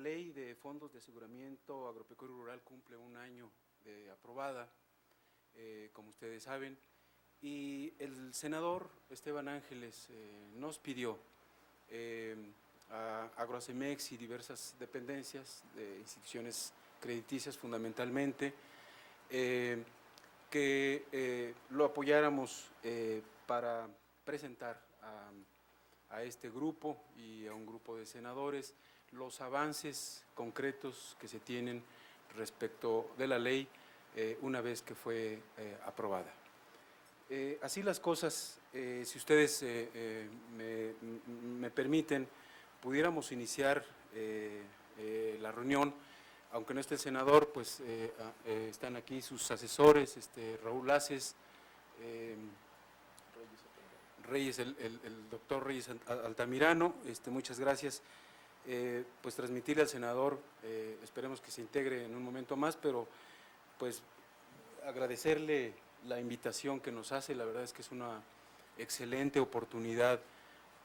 ley de fondos de aseguramiento agropecuario rural cumple un año de aprobada, como ustedes saben, y el senador Esteban Ángeles nos pidió a Agroacemex y diversas dependencias de instituciones crediticias fundamentalmente, que lo apoyáramos para presentar a este grupo y a un grupo de senadores los avances concretos que se tienen respecto de la ley una vez que fue aprobada. Así las cosas, si ustedes me permiten, pudiéramos iniciar la reunión. Aunque no esté el senador, pues están aquí sus asesores, Raúl Aces, Reyes, el doctor Reyes Altamirano, muchas gracias. Pues transmitirle al senador, esperemos que se integre en un momento más, pero pues agradecerle la invitación que nos hace. La verdad es que es una excelente oportunidad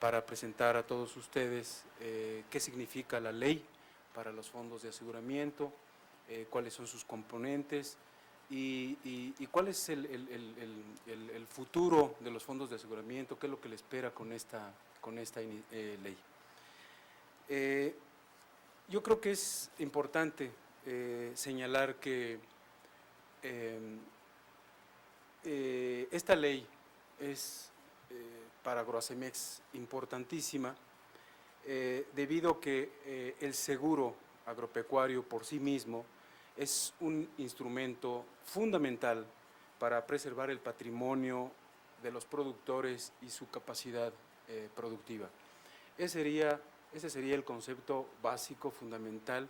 para presentar a todos ustedes qué significa la ley para los fondos de aseguramiento, cuáles son sus componentes y cuál es el futuro de los fondos de aseguramiento, qué es lo que le espera con esta ley. Yo creo que es importante señalar que esta ley es para Agroacemex importantísima, debido a que el seguro agropecuario por sí mismo es un instrumento fundamental para preservar el patrimonio de los productores y su capacidad productiva. Ese sería el concepto básico, fundamental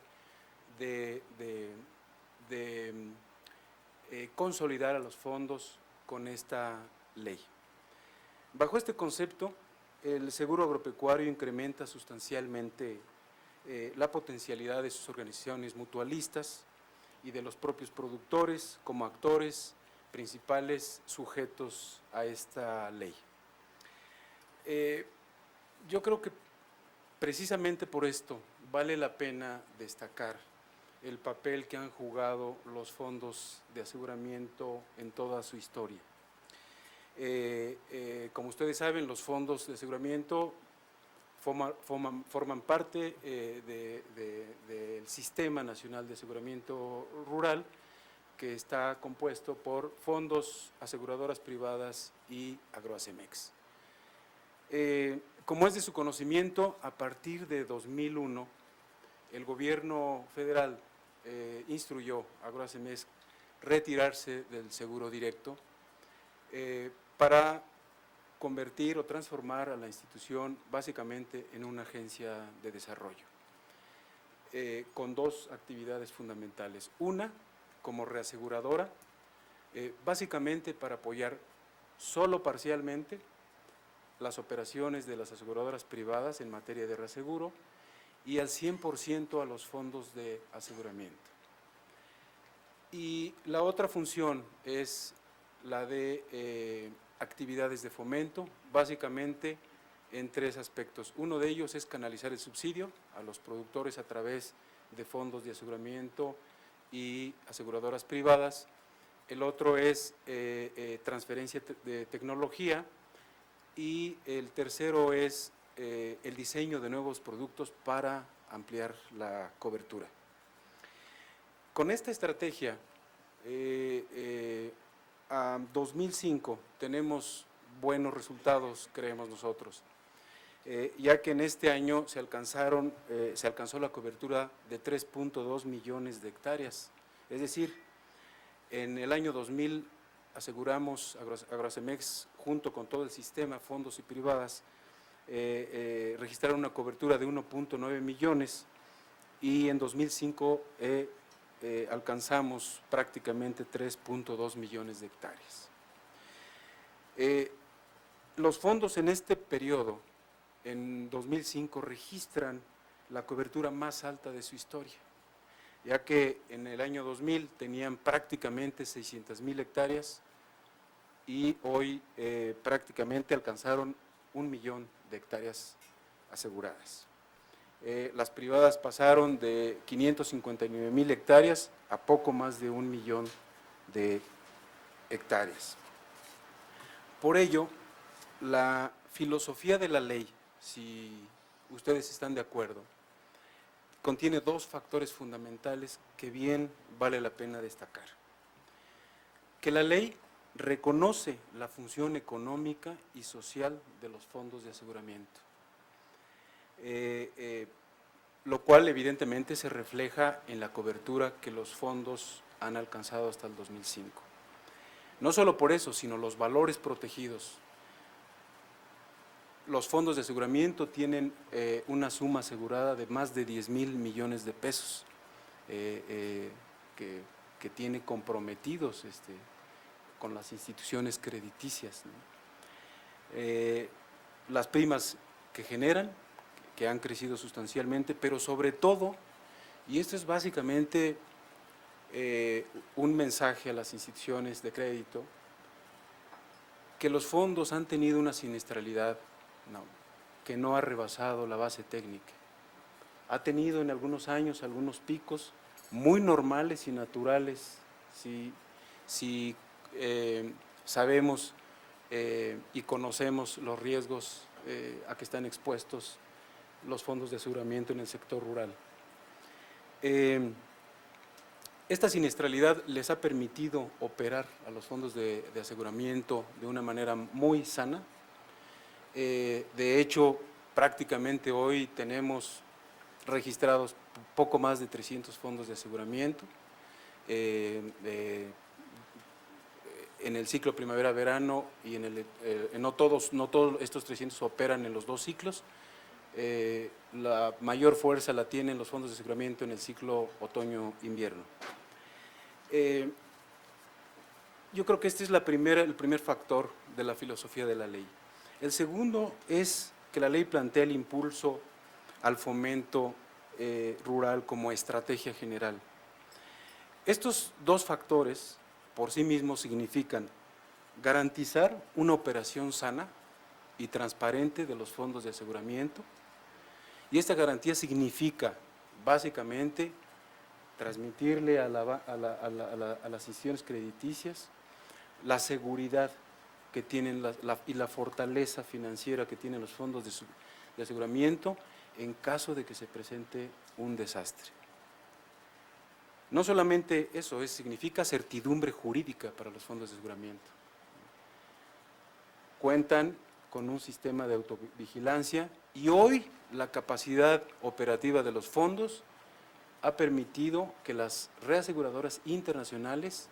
de consolidar a los fondos con esta ley. Bajo este concepto, el seguro agropecuario incrementa sustancialmente la potencialidad de sus organizaciones mutualistas y de los propios productores como actores principales sujetos a esta ley. Yo creo que precisamente por esto vale la pena destacar el papel que han jugado los fondos de aseguramiento en toda su historia. Como ustedes saben, los fondos de aseguramiento forman parte del Sistema Nacional de Aseguramiento Rural, que está compuesto por fondos, aseguradoras privadas y Agroacemex. Como es de su conocimiento, a partir de 2001, el gobierno federal instruyó a Agroacemex retirarse del seguro directo para convertir o transformar a la institución básicamente en una agencia de desarrollo, con dos actividades fundamentales. Una, como reaseguradora, básicamente para apoyar solo parcialmente las operaciones de las aseguradoras privadas en materia de reaseguro y al 100% a los fondos de aseguramiento. Y la otra función es la de actividades de fomento, básicamente en tres aspectos. Uno de ellos es canalizar el subsidio a los productores a través de fondos de aseguramiento y aseguradoras privadas. El otro es transferencia de tecnología y el tercero es el diseño de nuevos productos para ampliar la cobertura. Con esta estrategia, a 2005 tenemos buenos resultados, creemos nosotros, ya que en este año se alcanzó la cobertura de 3.2 millones de hectáreas, es decir, en el año 2000 aseguramos Agroacemex junto con todo el sistema, fondos y privadas, registraron una cobertura de 1.9 millones y en 2005 alcanzamos prácticamente 3.2 millones de hectáreas. Los fondos en este periodo, en 2005, registran la cobertura más alta de su historia, ya que en el año 2000 tenían prácticamente 600,000 hectáreas y hoy prácticamente alcanzaron 1 millón de hectáreas aseguradas. las privadas pasaron de 559,000 hectáreas a poco más de 1,000,000 de hectáreas. Por ello, la filosofía de la ley, si ustedes están de acuerdo, contiene dos factores fundamentales que bien vale la pena destacar. Que la ley reconoce la función económica y social de los fondos de aseguramiento, lo cual evidentemente se refleja en la cobertura que los fondos han alcanzado hasta el 2005. No solo por eso, sino los valores protegidos. Los fondos de aseguramiento tienen una suma asegurada de más de 10,000 millones de pesos que tiene comprometidos con las instituciones crediticias, ¿no? Las primas que generan, que han crecido sustancialmente, pero sobre todo, y esto es básicamente un mensaje a las instituciones de crédito, que los fondos han tenido una siniestralidad que no ha rebasado la base técnica. Ha tenido en algunos años algunos picos muy normales y naturales, si sabemos y conocemos los riesgos a que están expuestos los fondos de aseguramiento en el sector rural. Esta siniestralidad les ha permitido operar a los fondos de aseguramiento de una manera muy sana. De hecho, prácticamente hoy tenemos registrados poco más de 300 fondos de aseguramiento. En el ciclo primavera-verano y no todos estos 300 operan en los dos ciclos. La mayor fuerza la tienen los fondos de aseguramiento en el ciclo otoño-invierno. Yo creo que este es el primer factor de la filosofía de la ley. El segundo es que la ley plantea el impulso al fomento rural como estrategia general. Estos dos factores por sí mismos significan garantizar una operación sana y transparente de los fondos de aseguramiento, y esta garantía significa básicamente transmitirle a las instituciones crediticias la seguridad que tienen y la fortaleza financiera que tienen los fondos de aseguramiento en caso de que se presente un desastre. No solamente eso, significa certidumbre jurídica para los fondos de aseguramiento. Cuentan con un sistema de autovigilancia y hoy la capacidad operativa de los fondos ha permitido que las reaseguradoras internacionales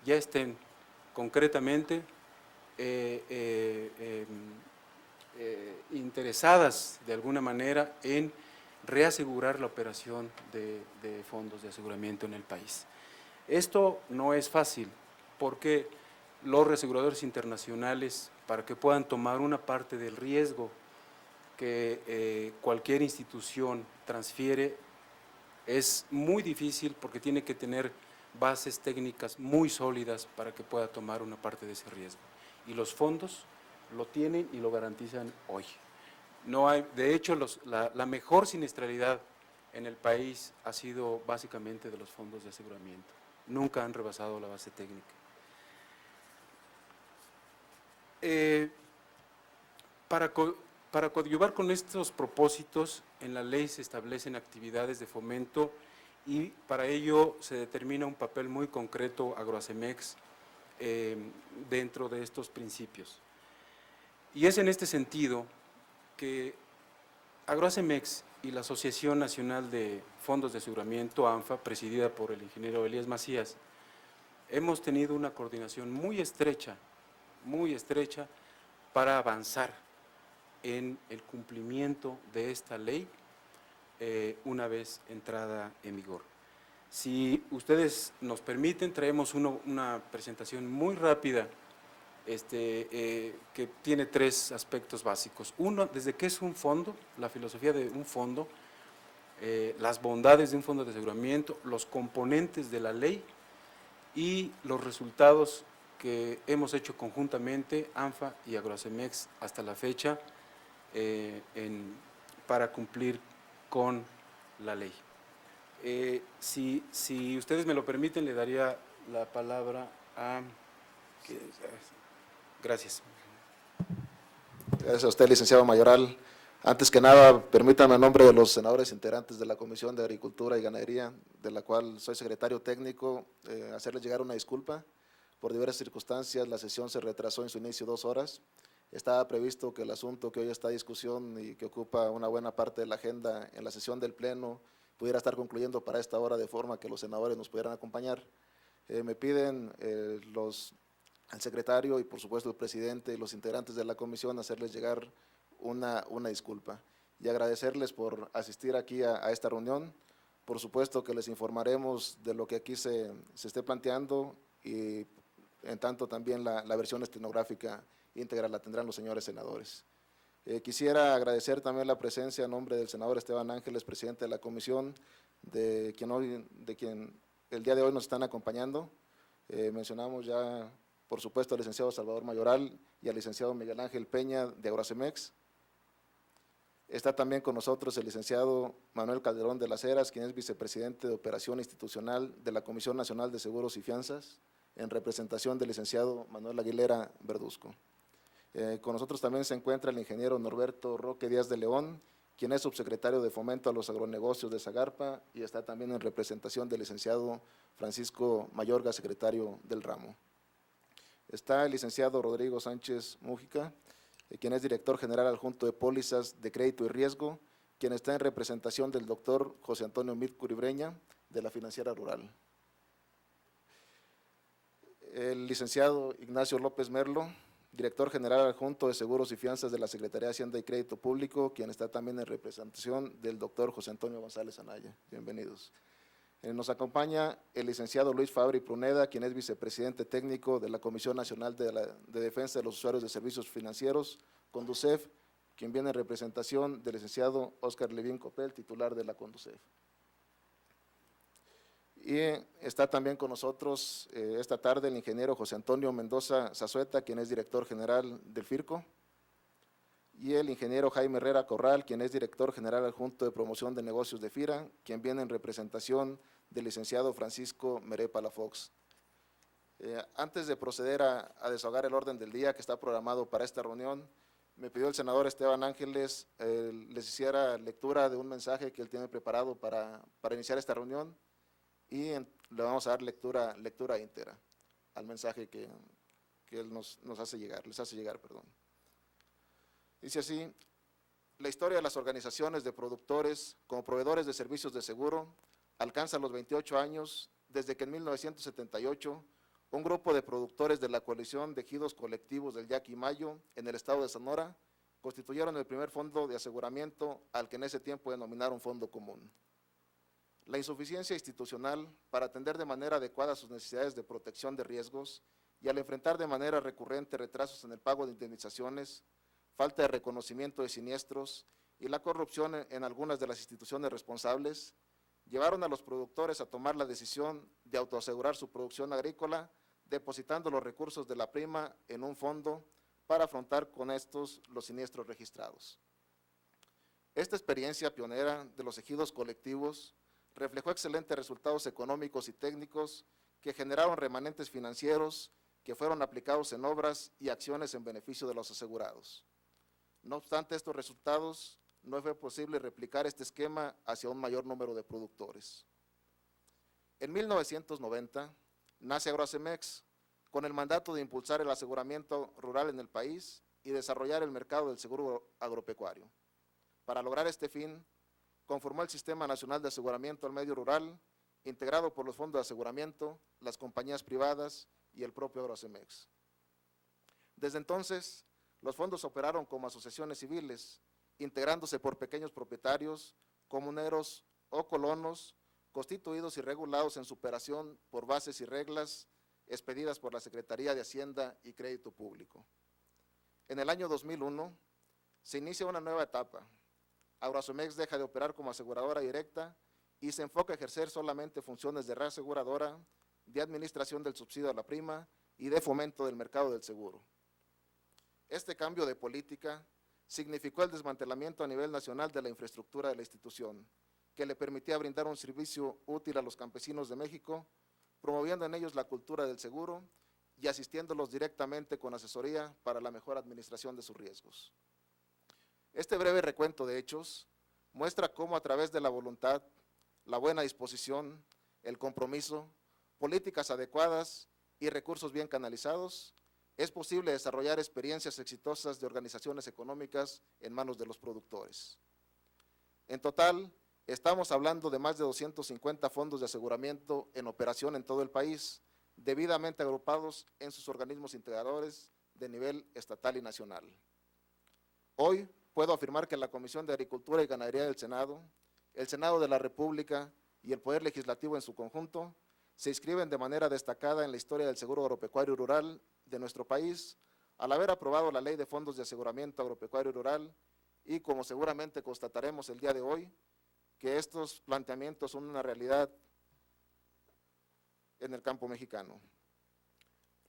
ya estén concretamente interesadas de alguna manera en reasegurar la operación de fondos de aseguramiento en el país. Esto no es fácil porque los reaseguradores internacionales, para que puedan tomar una parte del riesgo que cualquier institución transfiere, es muy difícil porque tiene que tener bases técnicas muy sólidas para que pueda tomar una parte de ese riesgo. Y los fondos lo tienen y lo garantizan hoy. No hay, de hecho, la mejor siniestralidad en el país ha sido básicamente de los fondos de aseguramiento. Nunca han rebasado la base técnica. Para coadyuvar con estos propósitos, en la ley se establecen actividades de fomento y para ello se determina un papel muy concreto a Agroacemex dentro de estos principios. Y es en este sentido que Agroacemex y la Asociación Nacional de Fondos de Aseguramiento, ANFA, presidida por el ingeniero Elías Macías, hemos tenido una coordinación muy estrecha para avanzar en el cumplimiento de esta ley una vez entrada en vigor. Si ustedes nos permiten, traemos una presentación muy rápida que tiene tres aspectos básicos. Uno, desde qué es un fondo, la filosofía de un fondo, las bondades de un fondo de aseguramiento, los componentes de la ley y los resultados que hemos hecho conjuntamente, ANFA y Agroacemex, hasta la fecha, para cumplir con la ley. Si ustedes me lo permiten, le daría la palabra a… Gracias. Gracias a usted, licenciado Mayoral. Antes que nada, permítame en nombre de los senadores integrantes de la Comisión de Agricultura y Ganadería, de la cual soy secretario técnico, hacerles llegar una disculpa. Por diversas circunstancias, la sesión se retrasó en su inicio 2 horas. Estaba previsto que el asunto que hoy está en discusión y que ocupa una buena parte de la agenda en la sesión del Pleno pudiera estar concluyendo para esta hora de forma que los senadores nos pudieran acompañar. Me piden el secretario y por supuesto el presidente y los integrantes de la comisión hacerles llegar una disculpa y agradecerles por asistir aquí a esta reunión. Por supuesto que les informaremos de lo que aquí se esté planteando y en tanto también la versión estenográfica íntegra la tendrán los señores senadores. Quisiera agradecer también la presencia en nombre del senador Esteban Ángeles, presidente de la comisión, de quien el día de hoy nos están acompañando. Mencionamos ya, por supuesto, al licenciado Salvador Mayoral y al licenciado Miguel Ángel Peña de Agrocemex. Está también con nosotros el licenciado Manuel Calderón de las Heras, quien es vicepresidente de Operación Institucional de la Comisión Nacional de Seguros y Fianzas, en representación del licenciado Manuel Aguilera Verduzco. Con nosotros también se encuentra el ingeniero Norberto Roque Díaz de León, quien es subsecretario de Fomento a los Agronegocios de Zagarpa y está también en representación del licenciado Francisco Mayorga, secretario del ramo. Está el licenciado Rodrigo Sánchez Mújica, quien es director general adjunto de Pólizas de Crédito y Riesgo, quien está en representación del doctor José Antonio Mit Curibreña, de la Financiera Rural. El licenciado Ignacio López Merlo, director general adjunto de Seguros y Fianzas de la Secretaría de Hacienda y Crédito Público, quien está también en representación del doctor José Antonio González Anaya. Bienvenidos. Nos acompaña el licenciado Luis Fabri Pruneda, quien es vicepresidente técnico de la Comisión Nacional de Defensa de los Usuarios de Servicios Financieros, Conducef, quien viene en representación del licenciado Óscar Levín Copel, titular de la Conducef. Y está también con nosotros esta tarde el ingeniero José Antonio Mendoza Zazueta, quien es director general del FIRCO, y el ingeniero Jaime Herrera Corral, quien es director general adjunto de Promoción de Negocios de FIRA, quien viene en representación del licenciado Francisco Meré Palafox. Antes de proceder a desahogar el orden del día que está programado para esta reunión, me pidió el senador Esteban Ángeles les hiciera lectura de un mensaje que él tiene preparado para iniciar esta reunión, y le vamos a dar lectura íntegra al mensaje que él les hace llegar. Dice así: la historia de las organizaciones de productores como proveedores de servicios de seguro alcanza los 28 años desde que en 1978 un grupo de productores de la coalición de ejidos colectivos del Yaqui Mayo en el estado de Sonora constituyeron el primer fondo de aseguramiento al que en ese tiempo denominaron Fondo Común. La insuficiencia institucional para atender de manera adecuada sus necesidades de protección de riesgos y al enfrentar de manera recurrente retrasos en el pago de indemnizaciones, falta de reconocimiento de siniestros y la corrupción en algunas de las instituciones responsables, llevaron a los productores a tomar la decisión de autoasegurar su producción agrícola, depositando los recursos de la prima en un fondo para afrontar con estos los siniestros registrados. Esta experiencia pionera de los ejidos colectivos reflejó excelentes resultados económicos y técnicos que generaron remanentes financieros que fueron aplicados en obras y acciones en beneficio de los asegurados. No obstante estos resultados, no fue posible replicar este esquema hacia un mayor número de productores. En 1990 nace Agrocemex con el mandato de impulsar el aseguramiento rural en el país y desarrollar el mercado del seguro agropecuario. Para lograr este fin, conformó el Sistema Nacional de Aseguramiento al Medio Rural, integrado por los fondos de aseguramiento, las compañías privadas y el propio Agrocemex. Desde entonces, los fondos operaron como asociaciones civiles, integrándose por pequeños propietarios, comuneros o colonos, constituidos y regulados en su operación por bases y reglas expedidas por la Secretaría de Hacienda y Crédito Público. En el año 2001, se inicia una nueva etapa. Agrocemex deja de operar como aseguradora directa y se enfoca a ejercer solamente funciones de reaseguradora, de administración del subsidio a la prima y de fomento del mercado del seguro. Este cambio de política significó el desmantelamiento a nivel nacional de la infraestructura de la institución, que le permitía brindar un servicio útil a los campesinos de México, promoviendo en ellos la cultura del seguro y asistiéndolos directamente con asesoría para la mejor administración de sus riesgos. Este breve recuento de hechos muestra cómo a través de la voluntad, la buena disposición, el compromiso, políticas adecuadas y recursos bien canalizados, es posible desarrollar experiencias exitosas de organizaciones económicas en manos de los productores. En total, estamos hablando de más de 250 fondos de aseguramiento en operación en todo el país, debidamente agrupados en sus organismos integradores de nivel estatal y nacional. Hoy puedo afirmar que la Comisión de Agricultura y Ganadería del Senado, el Senado de la República y el Poder Legislativo en su conjunto se inscriben de manera destacada en la historia del seguro agropecuario rural de nuestro país, al haber aprobado la Ley de Fondos de Aseguramiento Agropecuario Rural y, como seguramente constataremos el día de hoy, que estos planteamientos son una realidad en el campo mexicano.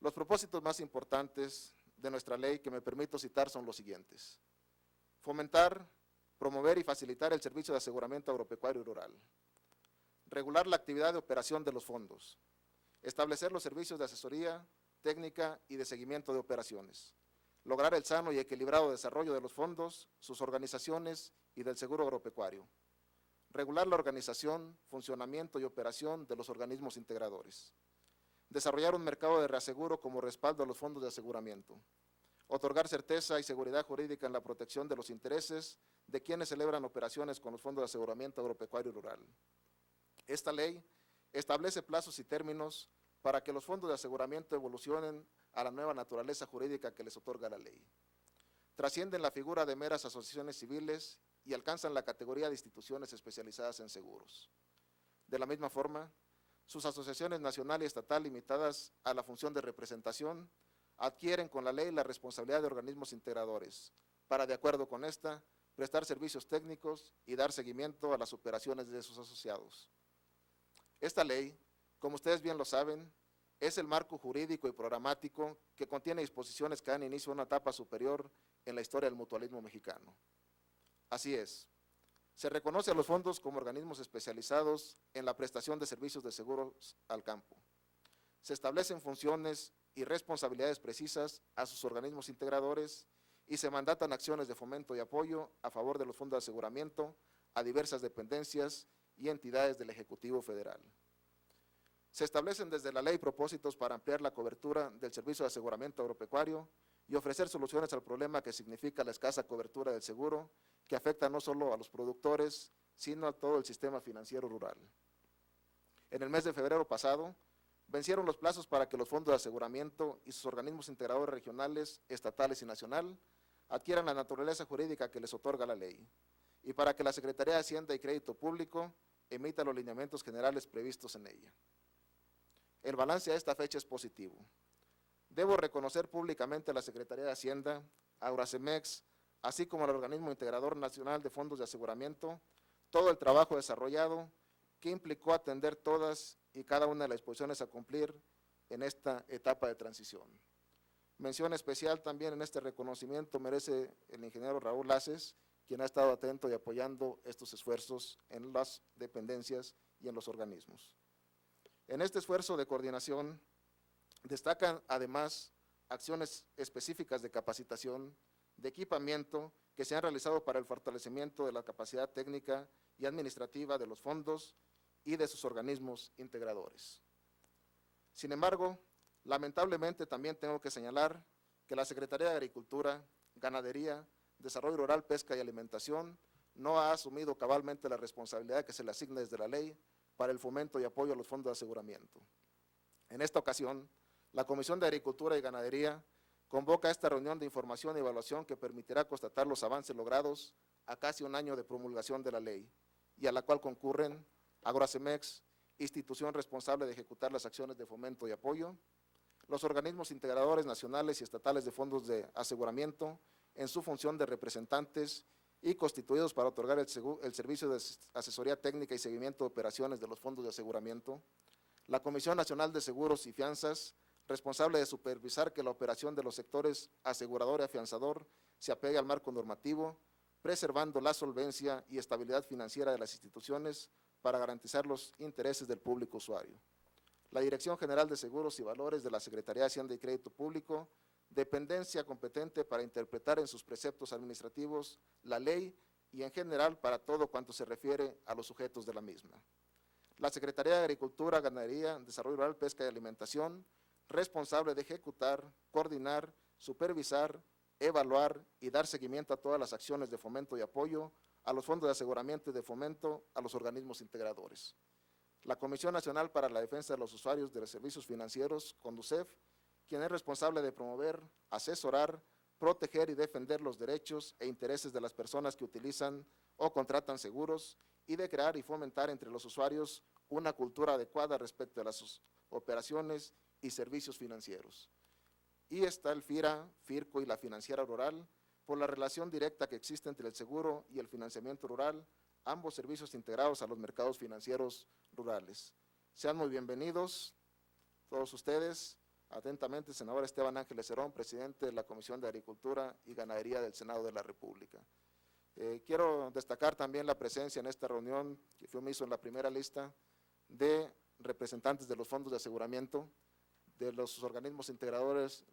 Los propósitos más importantes de nuestra ley que me permito citar son los siguientes: fomentar, promover y facilitar el servicio de aseguramiento agropecuario rural, regular la actividad de operación de los fondos, establecer los servicios de asesoría, técnica y de seguimiento de operaciones, lograr el sano y equilibrado desarrollo de los fondos, sus organizaciones y del seguro agropecuario, regular la organización, funcionamiento y operación de los organismos integradores, desarrollar un mercado de reaseguro como respaldo a los fondos de aseguramiento, otorgar certeza y seguridad jurídica en la protección de los intereses de quienes celebran operaciones con los fondos de aseguramiento agropecuario rural. Esta ley establece plazos y términos para que los fondos de aseguramiento evolucionen a la nueva naturaleza jurídica que les otorga la ley. Trascienden la figura de meras asociaciones civiles y alcanzan la categoría de instituciones especializadas en seguros. De la misma forma, sus asociaciones nacional y estatal limitadas a la función de representación adquieren con la ley la responsabilidad de organismos integradores para, de acuerdo con esta, prestar servicios técnicos y dar seguimiento a las operaciones de sus asociados. Esta ley, como ustedes bien lo saben, es el marco jurídico y programático que contiene disposiciones que dan inicio a una etapa superior en la historia del mutualismo mexicano. Así es, se reconoce a los fondos como organismos especializados en la prestación de servicios de seguros al campo. Se establecen funciones y responsabilidades precisas a sus organismos integradores y se mandatan acciones de fomento y apoyo a favor de los fondos de aseguramiento a diversas dependencias y entidades del Ejecutivo Federal. Se establecen desde la ley propósitos para ampliar la cobertura del servicio de aseguramiento agropecuario y ofrecer soluciones al problema que significa la escasa cobertura del seguro, que afecta no solo a los productores, sino a todo el sistema financiero rural. En el mes de febrero pasado, vencieron los plazos para que los fondos de aseguramiento y sus organismos integradores regionales, estatales y nacional adquieran la naturaleza jurídica que les otorga la ley, y para que la Secretaría de Hacienda y Crédito Público emita los lineamientos generales previstos en ella. El balance a esta fecha es positivo. Debo reconocer públicamente a la Secretaría de Hacienda, a Auracemex, así como al Organismo Integrador Nacional de Fondos de Aseguramiento, todo el trabajo desarrollado que implicó atender todas y cada una de las disposiciones a cumplir en esta etapa de transición. Mención especial también en este reconocimiento merece el ingeniero Raúl Aces, quien ha estado atento y apoyando estos esfuerzos en las dependencias y en los organismos. En este esfuerzo de coordinación destacan además acciones específicas de capacitación, de equipamiento que se han realizado para el fortalecimiento de la capacidad técnica y administrativa de los fondos y de sus organismos integradores. Sin embargo, lamentablemente también tengo que señalar que la Secretaría de Agricultura, Ganadería, Desarrollo Rural, Pesca y Alimentación no ha asumido cabalmente la responsabilidad que se le asigna desde la ley para el fomento y apoyo a los fondos de aseguramiento. En esta ocasión, la Comisión de Agricultura y Ganadería convoca esta reunión de información y evaluación que permitirá constatar los avances logrados a casi un año de promulgación de la ley y a la cual concurren Agrocemex, institución responsable de ejecutar las acciones de fomento y apoyo, los organismos integradores nacionales y estatales de fondos de aseguramiento en su función de representantes y constituidos para otorgar el servicio de asesoría técnica y seguimiento de operaciones de los fondos de aseguramiento, la Comisión Nacional de Seguros y Fianzas, responsable de supervisar que la operación de los sectores asegurador y afianzador se apegue al marco normativo, preservando la solvencia y estabilidad financiera de las instituciones para garantizar los intereses del público usuario. La Dirección General de Seguros y Valores de la Secretaría de Hacienda y Crédito Público, dependencia competente para interpretar en sus preceptos administrativos la ley y en general para todo cuanto se refiere a los sujetos de la misma. La Secretaría de Agricultura, Ganadería, Desarrollo Rural, Pesca y Alimentación, responsable de ejecutar, coordinar, supervisar, evaluar y dar seguimiento a todas las acciones de fomento y apoyo a los fondos de aseguramiento y de fomento a los organismos integradores. La Comisión Nacional para la Defensa de los Usuarios de los Servicios Financieros, CONDUCEF, quien es responsable de promover, asesorar, proteger y defender los derechos e intereses de las personas que utilizan o contratan seguros y de crear y fomentar entre los usuarios una cultura adecuada respecto a las operaciones y servicios financieros. Y está el FIRA, FIRCO y la Financiera Rural, por la relación directa que existe entre el seguro y el financiamiento rural, ambos servicios integrados a los mercados financieros rurales. Sean muy bienvenidos todos ustedes. Atentamente, senador Esteban Ángeles Cerón, presidente de la Comisión de Agricultura y Ganadería del Senado de la República. Quiero destacar también la presencia en esta reunión, que fue omiso en la primera lista, de representantes de los fondos de aseguramiento, de los organismos integradores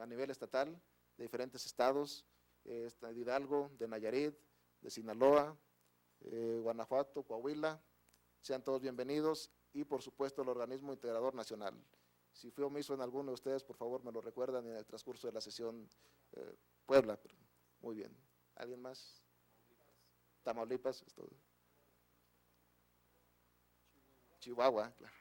a nivel estatal, de diferentes estados, de Hidalgo, de Nayarit, de Sinaloa, Guanajuato, Coahuila. Sean todos bienvenidos y, por supuesto, el organismo integrador nacional. Si fui omiso en alguno de ustedes, por favor, me lo recuerdan en el transcurso de la sesión. Puebla, muy bien. ¿Alguien más? Tamaulipas. Chihuahua, claro.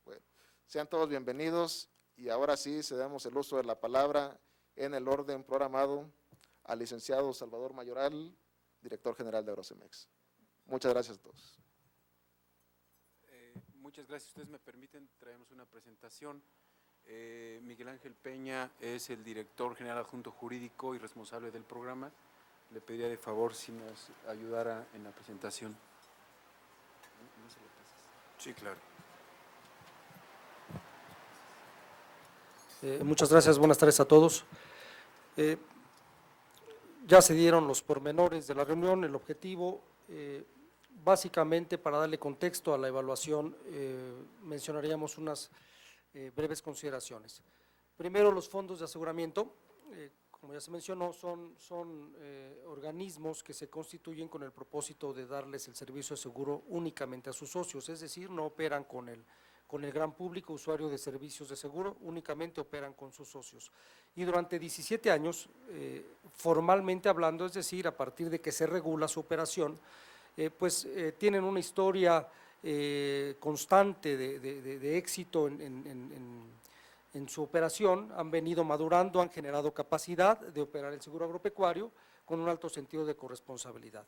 Bueno, sean todos bienvenidos y ahora sí cedemos el uso de la palabra en el orden programado al licenciado Salvador Mayoral, director general de Agrocemex. Muchas gracias a todos. Muchas gracias. Ustedes me permiten, traemos una presentación. Miguel Ángel Peña es el director general adjunto jurídico y responsable del programa. Le pediría de favor si nos ayudara en la presentación. ¿No se lo pasas? Sí, claro. Muchas gracias, buenas tardes a todos. Ya se dieron los pormenores de la reunión, el objetivo, básicamente para darle contexto a la evaluación, mencionaríamos unas breves consideraciones. Primero, los fondos de aseguramiento, como ya se mencionó, son organismos que se constituyen con el propósito de darles el servicio de seguro únicamente a sus socios, es decir, no operan con el gran público usuario de servicios de seguro, únicamente operan con sus socios. Y durante 17 años, formalmente hablando, es decir, a partir de que se regula su operación, tienen una historia constante de éxito en su operación, han venido madurando, han generado capacidad de operar el seguro agropecuario con un alto sentido de corresponsabilidad.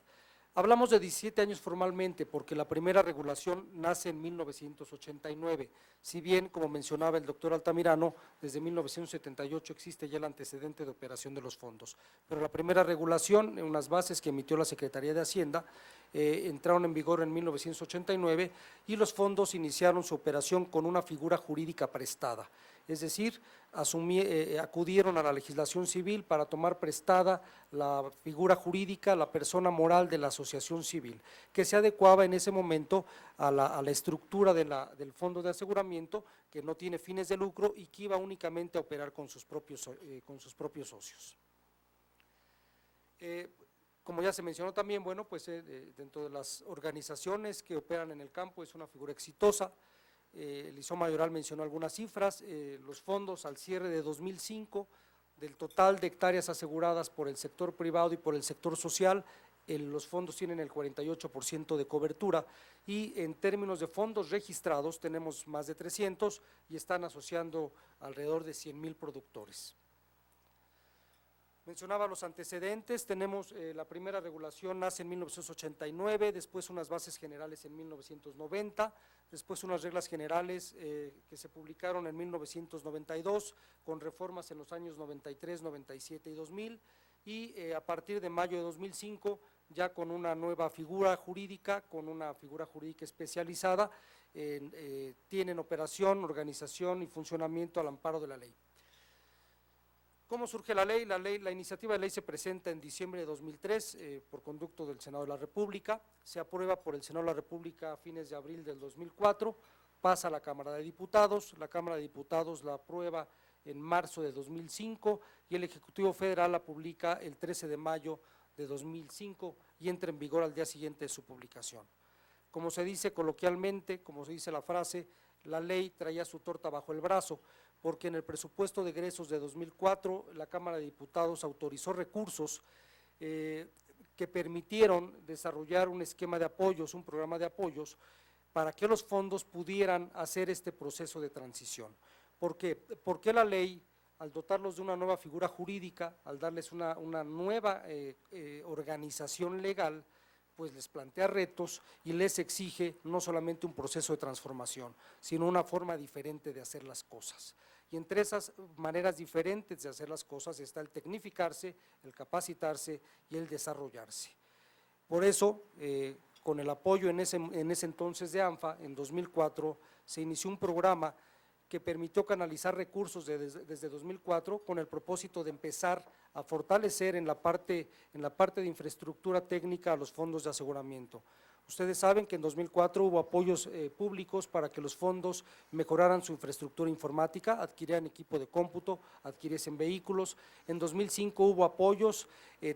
Hablamos de 17 años formalmente porque la primera regulación nace en 1989, si bien, como mencionaba el doctor Altamirano, desde 1978 existe ya el antecedente de operación de los fondos, pero la primera regulación, en unas bases que emitió la Secretaría de Hacienda, entraron en vigor en 1989 y los fondos iniciaron su operación con una figura jurídica prestada, es decir, acudieron a la legislación civil para tomar prestada la figura jurídica, la persona moral de la asociación civil, que se adecuaba en ese momento a la estructura del fondo de aseguramiento, que no tiene fines de lucro y que iba únicamente a operar con sus propios socios. Como ya se mencionó también, dentro de las organizaciones que operan en el campo es una figura exitosa. Eliseo Mayoral mencionó algunas cifras, los fondos al cierre de 2005, del total de hectáreas aseguradas por el sector privado y por el sector social, los fondos tienen el 48% de cobertura y en términos de fondos registrados tenemos más de 300 y están asociando alrededor de 100,000 productores. Mencionaba los antecedentes, tenemos la primera regulación nace en 1989, después unas bases generales en 1990, después unas reglas generales que se publicaron en 1992, con reformas en los años 93, 97 y 2000, y a partir de mayo de 2005, ya con una nueva figura jurídica especializada, tienen operación, organización y funcionamiento al amparo de la ley. ¿Cómo surge la ley? La iniciativa de ley se presenta en diciembre de 2003 por conducto del Senado de la República, se aprueba por el Senado de la República a fines de abril del 2004, pasa a la Cámara de Diputados, la Cámara de Diputados la aprueba en marzo de 2005 y el Ejecutivo Federal la publica el 13 de mayo de 2005 y entra en vigor al día siguiente de su publicación. Como se dice coloquialmente, como se dice la frase, la ley traía su torta bajo el brazo, porque en el presupuesto de egresos de 2004 la Cámara de Diputados autorizó recursos que permitieron desarrollar un esquema de apoyos, un programa de apoyos, para que los fondos pudieran hacer este proceso de transición. ¿Por qué? Porque la ley, al dotarlos de una nueva figura jurídica, al darles una nueva organización legal, pues les plantea retos y les exige no solamente un proceso de transformación, sino una forma diferente de hacer las cosas. Y entre esas maneras diferentes de hacer las cosas está el tecnificarse, el capacitarse y el desarrollarse. Por eso, con el apoyo en ese entonces de ANFA, en 2004, se inició un programa que permitió canalizar recursos desde 2004 con el propósito de empezar a fortalecer en la parte de infraestructura técnica a los fondos de aseguramiento. Ustedes saben que en 2004 hubo apoyos públicos para que los fondos mejoraran su infraestructura informática, adquirieran equipo de cómputo, adquiriesen vehículos. En 2005 hubo apoyos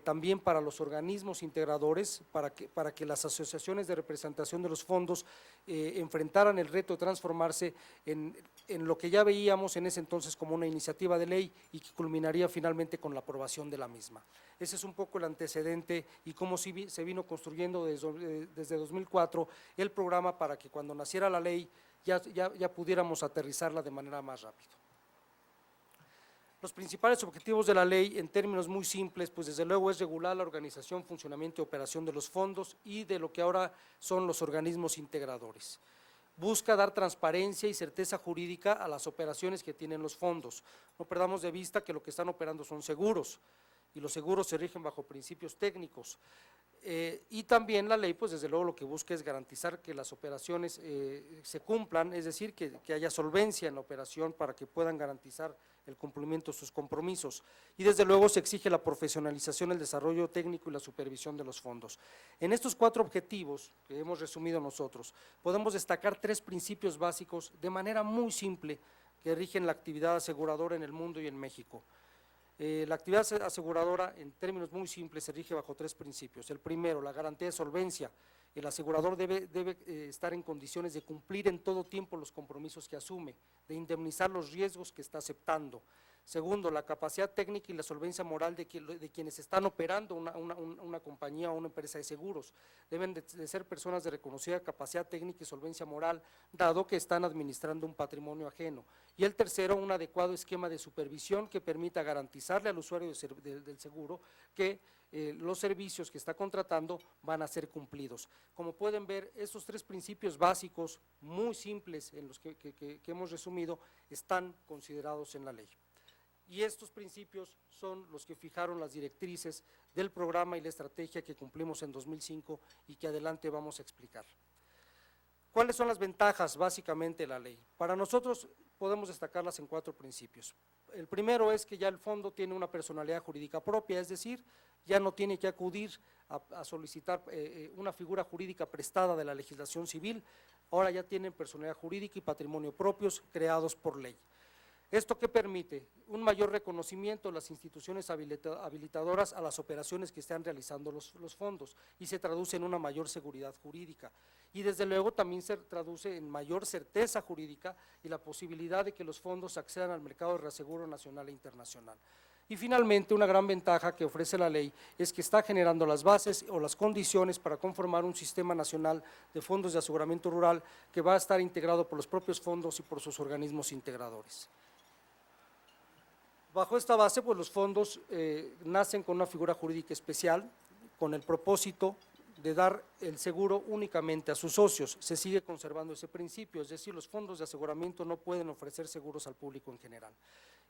también para los organismos integradores, para que las asociaciones de representación de los fondos enfrentaran el reto de transformarse en lo que ya veíamos en ese entonces como una iniciativa de ley y que culminaría finalmente con la aprobación de la misma. Ese es un poco el antecedente y cómo se vino construyendo desde 2004 el programa para que cuando naciera la ley ya pudiéramos aterrizarla de manera más rápida. Los principales objetivos de la ley, en términos muy simples, pues desde luego es regular la organización, funcionamiento y operación de los fondos y de lo que ahora son los organismos integradores. Busca dar transparencia y certeza jurídica a las operaciones que tienen los fondos. No perdamos de vista que lo que están operando son seguros y los seguros se rigen bajo principios técnicos. Y también la ley, pues desde luego lo que busca es garantizar que las operaciones se cumplan, es decir, que haya solvencia en la operación para que puedan garantizar el cumplimiento de sus compromisos. Y desde luego se exige la profesionalización, el desarrollo técnico y la supervisión de los fondos. En estos 4 objetivos que hemos resumido nosotros, podemos destacar 3 principios básicos de manera muy simple que rigen la actividad aseguradora en el mundo y en México. La actividad aseguradora, en términos muy simples, se rige bajo 3 principios. El primero, la garantía de solvencia. El asegurador debe estar en condiciones de cumplir en todo tiempo los compromisos que asume, de indemnizar los riesgos que está aceptando. Segundo, la capacidad técnica y la solvencia moral de quienes están operando una compañía o una empresa de seguros. Deben de ser personas de reconocida capacidad técnica y solvencia moral, dado que están administrando un patrimonio ajeno. Y el tercero, un adecuado esquema de supervisión que permita garantizarle al usuario del seguro que los servicios que está contratando van a ser cumplidos. Como pueden ver, estos 3 principios básicos, muy simples, en los que hemos resumido, están considerados en la ley. Y estos principios son los que fijaron las directrices del programa y la estrategia que cumplimos en 2005 y que adelante vamos a explicar. ¿Cuáles son las ventajas básicamente de la ley? Para nosotros podemos destacarlas en 4 principios. El primero es que ya el fondo tiene una personalidad jurídica propia, es decir, ya no tiene que acudir a solicitar una figura jurídica prestada de la legislación civil, ahora ya tienen personalidad jurídica y patrimonio propios creados por ley. ¿Esto qué permite? Un mayor reconocimiento de las instituciones habilitadoras a las operaciones que están realizando los fondos y se traduce en una mayor seguridad jurídica. Y desde luego también se traduce en mayor certeza jurídica y la posibilidad de que los fondos accedan al mercado de reaseguro nacional e internacional. Y finalmente, una gran ventaja que ofrece la ley es que está generando las bases o las condiciones para conformar un sistema nacional de fondos de aseguramiento rural que va a estar integrado por los propios fondos y por sus organismos integradores. Bajo esta base, pues los fondos nacen con una figura jurídica especial, con el propósito de dar el seguro únicamente a sus socios. Se sigue conservando ese principio, es decir, los fondos de aseguramiento no pueden ofrecer seguros al público en general.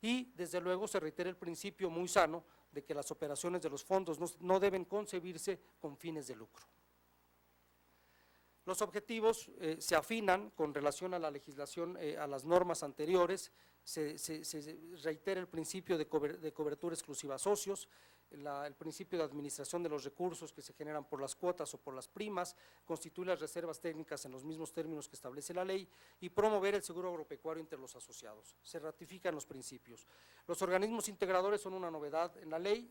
Y desde luego se reitera el principio muy sano de que las operaciones de los fondos no deben concebirse con fines de lucro. Los objetivos se afinan con relación a la legislación, a las normas anteriores, se reitera el principio de cobertura exclusiva a socios, el principio de administración de los recursos que se generan por las cuotas o por las primas, constituir las reservas técnicas en los mismos términos que establece la ley y promover el seguro agropecuario entre los asociados. Se ratifican los principios. Los organismos integradores son una novedad en la ley,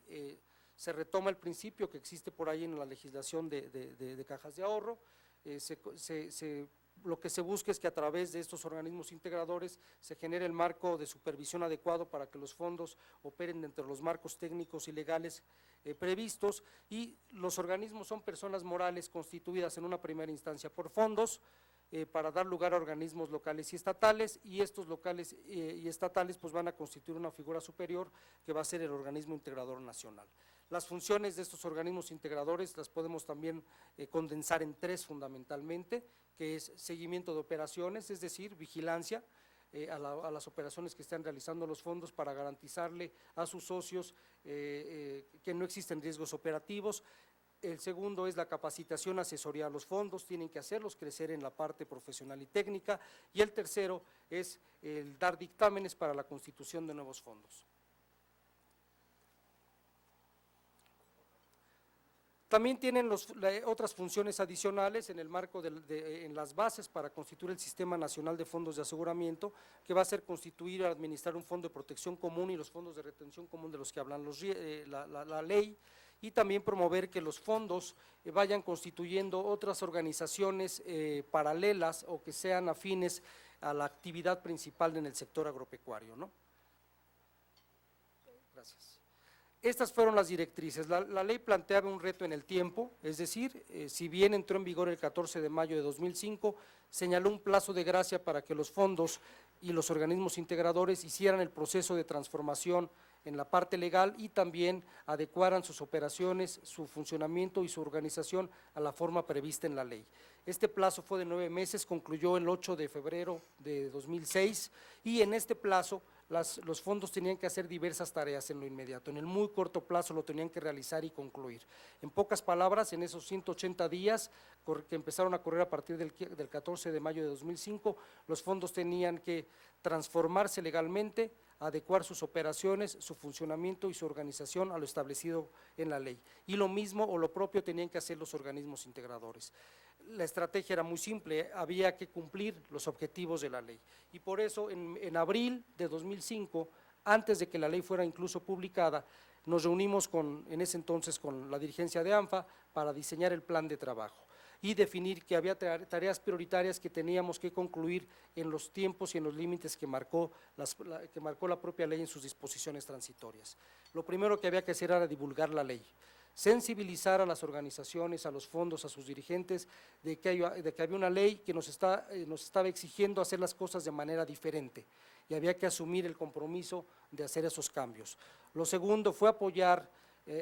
se retoma el principio que existe por ahí en la legislación de cajas de ahorro. Lo que se busca es que a través de estos organismos integradores se genere el marco de supervisión adecuado para que los fondos operen dentro de los marcos técnicos y legales previstos, y los organismos son personas morales constituidas en una primera instancia por fondos para dar lugar a organismos locales y estatales, y estos locales y estatales pues van a constituir una figura superior que va a ser el organismo integrador nacional. Las funciones de estos organismos integradores las podemos también condensar en tres fundamentalmente, que es seguimiento de operaciones, es decir, vigilancia a las operaciones que están realizando los fondos para garantizarle a sus socios que no existen riesgos operativos. El segundo es la capacitación, asesoría a los fondos, tienen que hacerlos crecer en la parte profesional y técnica, y el tercero es el dar dictámenes para la constitución de nuevos fondos. También tienen otras funciones adicionales en el marco en las bases para constituir el Sistema Nacional de Fondos de Aseguramiento, que va a ser constituir y administrar un fondo de protección común y los fondos de retención común de los que hablan la ley, y también promover que los fondos vayan constituyendo otras organizaciones paralelas o que sean afines a la actividad principal en el sector agropecuario, ¿no? Gracias. Estas fueron las directrices. La ley planteaba un reto en el tiempo, es decir, si bien entró en vigor el 14 de mayo de 2005, señaló un plazo de gracia para que los fondos y los organismos integradores hicieran el proceso de transformación en la parte legal y también adecuaran sus operaciones, su funcionamiento y su organización a la forma prevista en la ley. Este plazo fue de 9 meses, concluyó el 8 de febrero de 2006, y en este plazo los fondos tenían que hacer diversas tareas en lo inmediato, en el muy corto plazo lo tenían que realizar y concluir. En pocas palabras, en esos 180 días que empezaron a correr a partir del 14 de mayo de 2005, los fondos tenían que transformarse legalmente, adecuar sus operaciones, su funcionamiento y su organización a lo establecido en la ley. Y lo mismo o lo propio tenían que hacer los organismos integradores. La estrategia era muy simple, había que cumplir los objetivos de la ley. Y por eso en abril de 2005, antes de que la ley fuera incluso publicada, nos reunimos en ese entonces con la dirigencia de ANFA para diseñar el plan de trabajo y definir que había tareas prioritarias que teníamos que concluir en los tiempos y en los límites que marcó la propia ley en sus disposiciones transitorias. Lo primero que había que hacer era divulgar la ley, sensibilizar a las organizaciones, a los fondos, a sus dirigentes, de que había una ley que nos estaba exigiendo hacer las cosas de manera diferente y había que asumir el compromiso de hacer esos cambios. Lo segundo fue apoyar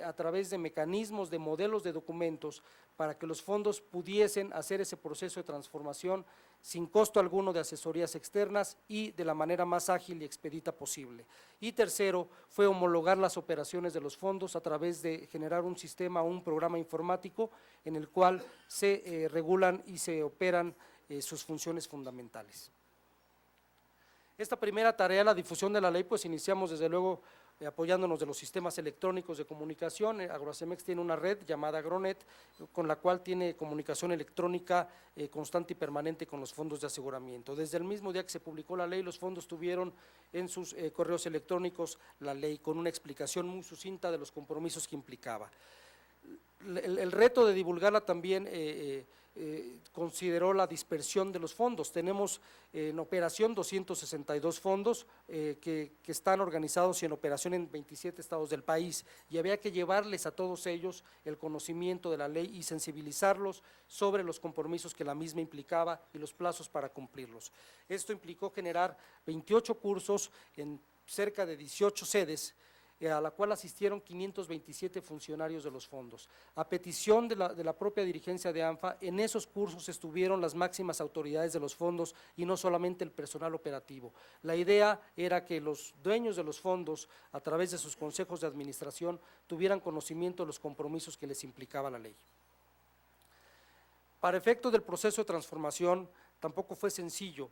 a través de mecanismos, de modelos de documentos, para que los fondos pudiesen hacer ese proceso de transformación sin costo alguno de asesorías externas y de la manera más ágil y expedita posible. Y tercero, fue homologar las operaciones de los fondos a través de generar un sistema, un programa informático en el cual se regulan y se operan sus funciones fundamentales. Esta primera tarea, la difusión de la ley, pues iniciamos desde luego apoyándonos de los sistemas electrónicos de comunicación. Agroacemex tiene una red llamada Agronet, con la cual tiene comunicación electrónica constante y permanente con los fondos de aseguramiento. Desde el mismo día que se publicó la ley, los fondos tuvieron en sus correos electrónicos la ley, con una explicación muy sucinta de los compromisos que implicaba. El reto de divulgarla también consideró la dispersión de los fondos. Tenemos en operación 262 fondos que están organizados y en operación en 27 estados del país, y había que llevarles a todos ellos el conocimiento de la ley y sensibilizarlos sobre los compromisos que la misma implicaba y los plazos para cumplirlos. Esto implicó generar 28 cursos en cerca de 18 sedes, a la cual asistieron 527 funcionarios de los fondos. A petición de la propia dirigencia de ANFA, en esos cursos estuvieron las máximas autoridades de los fondos y no solamente el personal operativo. La idea era que los dueños de los fondos, a través de sus consejos de administración, tuvieran conocimiento de los compromisos que les implicaba la ley. Para efecto del proceso de transformación, tampoco fue sencillo.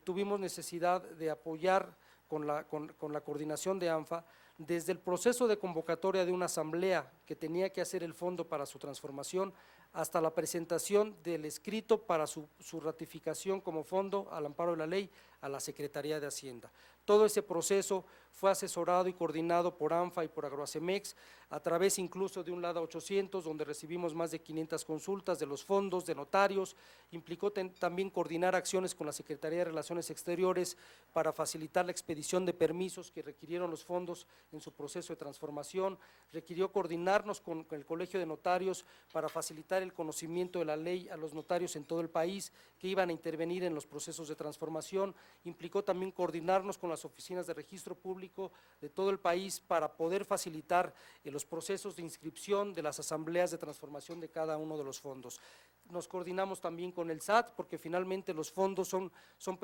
Tuvimos necesidad de apoyar con la coordinación de ANFA, desde el proceso de convocatoria de una asamblea que tenía que hacer el fondo para su transformación, hasta la presentación del escrito para su ratificación como fondo al amparo de la ley a la Secretaría de Hacienda. Todo ese proceso fue asesorado y coordinado por ANFA y por Agroacemex, a través incluso de un LADA 800, donde recibimos más de 500 consultas de los fondos, de notarios. Implicó también coordinar acciones con la Secretaría de Relaciones Exteriores para facilitar la expedición de permisos que requirieron los fondos en su proceso de transformación. Requirió coordinarnos con el Colegio de Notarios para facilitar el conocimiento de la ley a los notarios en todo el país que iban a intervenir en los procesos de transformación. Implicó también coordinarnos con las oficinas de registro público de todo el país para poder facilitar los procesos de inscripción de las asambleas de transformación de cada uno de los fondos. Nos coordinamos también con el SAT, porque finalmente los fondos son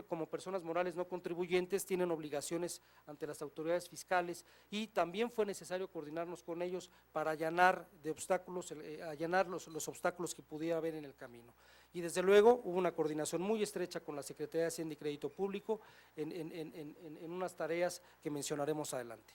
como personas morales no contribuyentes, tienen obligaciones ante las autoridades fiscales, y también fue necesario coordinarnos con ellos para allanar los obstáculos que pudiera haber en el camino. Y desde luego hubo una coordinación muy estrecha con la Secretaría de Hacienda y Crédito Público en unas tareas que mencionaremos adelante.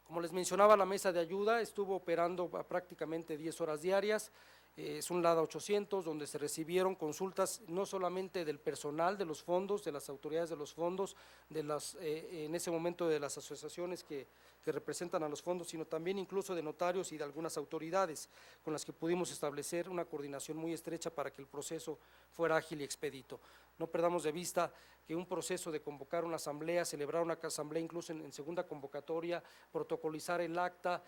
Como les mencionaba, la mesa de ayuda estuvo operando prácticamente 10 horas diarias. Es un LADA 800 donde se recibieron consultas no solamente del personal de los fondos, de las autoridades de los fondos, en ese momento de las asociaciones que representan a los fondos, sino también incluso de notarios y de algunas autoridades con las que pudimos establecer una coordinación muy estrecha para que el proceso fuera ágil y expedito. No perdamos de vista que un proceso de convocar una asamblea, celebrar una asamblea incluso en segunda convocatoria, protocolizar el acta,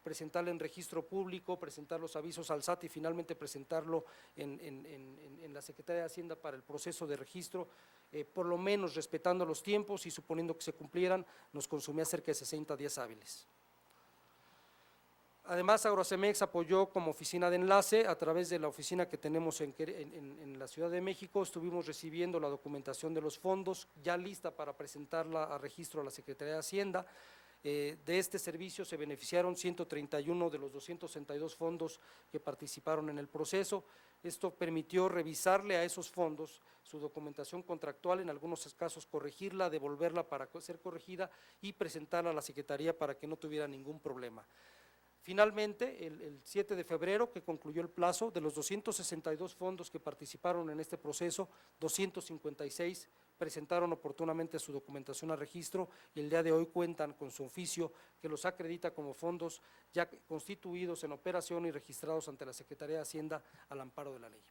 presentarla en registro público, presentar los avisos al SAT y finalmente presentarlo en la Secretaría de Hacienda para el proceso de registro, por lo menos respetando los tiempos y suponiendo que se cumplieran, nos consumía cerca de 60 días hábiles. Además, Agroacemex apoyó como oficina de enlace a través de la oficina que tenemos en la Ciudad de México. Estuvimos recibiendo la documentación de los fondos ya lista para presentarla a registro a la Secretaría de Hacienda. De este servicio se beneficiaron 131 de los 262 fondos que participaron en el proceso. Esto permitió revisarle a esos fondos su documentación contractual, en algunos casos corregirla, devolverla para ser corregida y presentarla a la Secretaría para que no tuviera ningún problema. Finalmente, el 7 de febrero, que concluyó el plazo, de los 262 fondos que participaron en este proceso, 256 presentaron oportunamente su documentación a registro y el día de hoy cuentan con su oficio que los acredita como fondos ya constituidos en operación y registrados ante la Secretaría de Hacienda al amparo de la ley.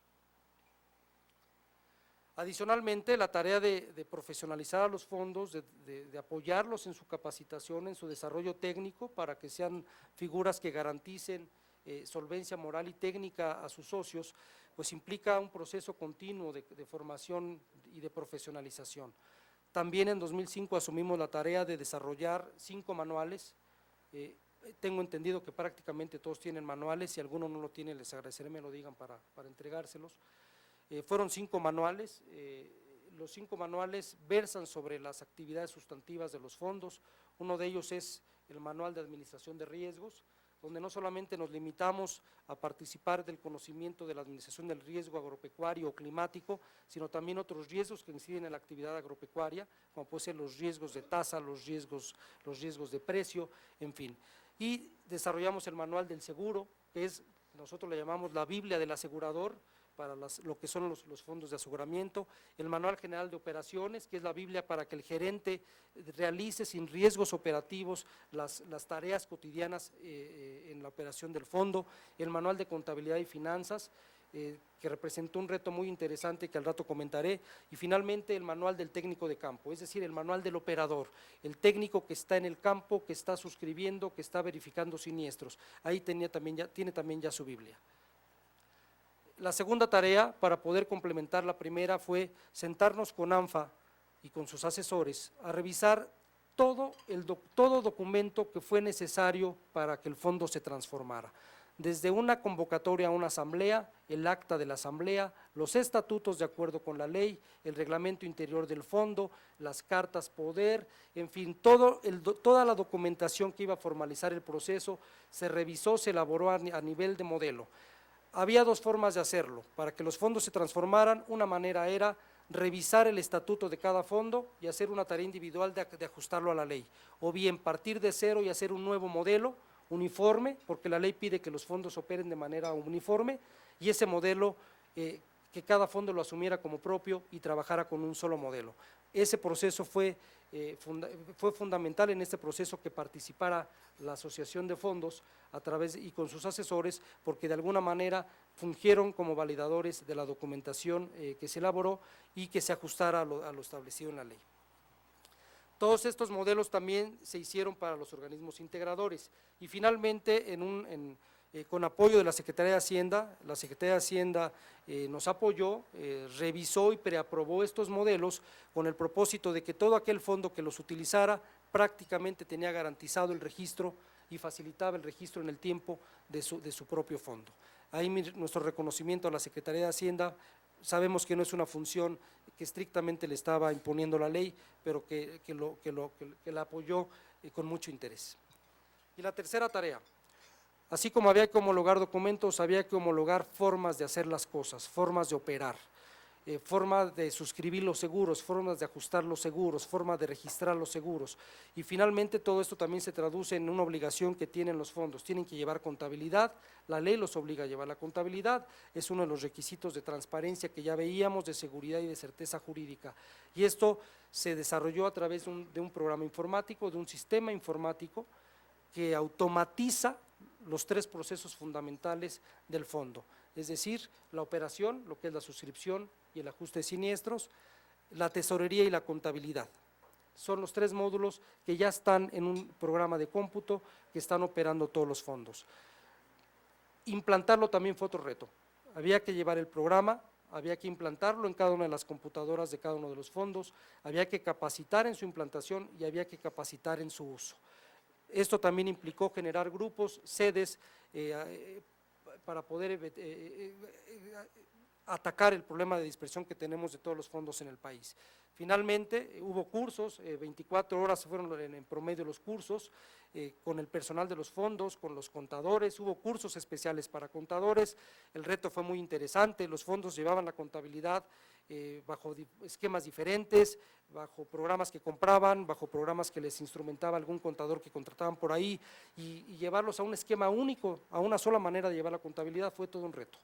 Adicionalmente, la tarea de profesionalizar a los fondos, de apoyarlos en su capacitación, en su desarrollo técnico, para que sean figuras que garanticen solvencia moral y técnica a sus socios, pues implica un proceso continuo de formación y de profesionalización. También en 2005 asumimos la tarea de desarrollar 5 manuales. Tengo entendido que prácticamente todos tienen manuales, si alguno no lo tiene les agradeceré me lo digan para entregárselos. Fueron 5 manuales, los 5 manuales versan sobre las actividades sustantivas de los fondos. Uno de ellos es el manual de administración de riesgos, donde no solamente nos limitamos a participar del conocimiento de la administración del riesgo agropecuario o climático, sino también otros riesgos que inciden en la actividad agropecuaria, como pueden ser los riesgos de tasa, los riesgos de precio, en fin. Y desarrollamos el manual del seguro, que nosotros le llamamos la Biblia del asegurador, para lo que son los fondos de aseguramiento, el Manual General de Operaciones, que es la Biblia para que el gerente realice sin riesgos operativos las tareas cotidianas en la operación del fondo, el Manual de Contabilidad y Finanzas, que representó un reto muy interesante que al rato comentaré, y finalmente el Manual del Técnico de Campo, es decir, el Manual del Operador, el técnico que está en el campo, que está suscribiendo, que está verificando siniestros. Ahí tiene también ya su Biblia. La segunda tarea, para poder complementar la primera, fue sentarnos con ANFA y con sus asesores a revisar todo documento que fue necesario para que el fondo se transformara. Desde una convocatoria a una asamblea, el acta de la asamblea, los estatutos de acuerdo con la ley, el reglamento interior del fondo, las cartas poder, en fin, toda la documentación que iba a formalizar el proceso se revisó, se elaboró a nivel de modelo. Había dos formas de hacerlo. Para que los fondos se transformaran, una manera era revisar el estatuto de cada fondo y hacer una tarea individual de ajustarlo a la ley, o bien partir de cero y hacer un nuevo modelo uniforme, porque la ley pide que los fondos operen de manera uniforme, y ese modelo que cada fondo lo asumiera como propio y trabajara con un solo modelo. Ese proceso fue fundamental en este proceso que participara la Asociación de Fondos a través y con sus asesores, porque de alguna manera fungieron como validadores de la documentación que se elaboró y que se ajustara a lo establecido en la ley. Todos estos modelos también se hicieron para los organismos integradores y finalmente con apoyo de la Secretaría de Hacienda, nos apoyó, revisó y preaprobó estos modelos con el propósito de que todo aquel fondo que los utilizara prácticamente tenía garantizado el registro y facilitaba el registro en el tiempo de su propio fondo. Ahí nuestro reconocimiento a la Secretaría de Hacienda. Sabemos que no es una función que estrictamente le estaba imponiendo la ley, pero que la apoyó con mucho interés. Y la tercera tarea, así como había que homologar documentos, había que homologar formas de hacer las cosas, formas de operar, formas de suscribir los seguros, formas de ajustar los seguros, formas de registrar los seguros. Y finalmente todo esto también se traduce en una obligación que tienen los fondos, tienen que llevar contabilidad, la ley los obliga a llevar la contabilidad, es uno de los requisitos de transparencia que ya veíamos, de seguridad y de certeza jurídica. Y esto se desarrolló a través de un programa informático, de un sistema informático que automatiza los tres procesos fundamentales del fondo, es decir, la operación, lo que es la suscripción y el ajuste de siniestros, la tesorería y la contabilidad. Son los tres módulos que ya están en un programa de cómputo que están operando todos los fondos. Implantarlo también fue otro reto. Había que llevar el programa, había que implantarlo en cada una de las computadoras de cada uno de los fondos, había que capacitar en su implantación y había que capacitar en su uso. Esto también implicó generar grupos, sedes, para poder atacar el problema de dispersión que tenemos de todos los fondos en el país. Finalmente hubo cursos, 24 horas fueron en promedio los cursos, con el personal de los fondos, con los contadores, hubo cursos especiales para contadores, el reto fue muy interesante, los fondos llevaban la contabilidad bajo esquemas diferentes, bajo programas que compraban, bajo programas que les instrumentaba algún contador que contrataban por ahí, y llevarlos a un esquema único, a una sola manera de llevar la contabilidad fue todo un reto.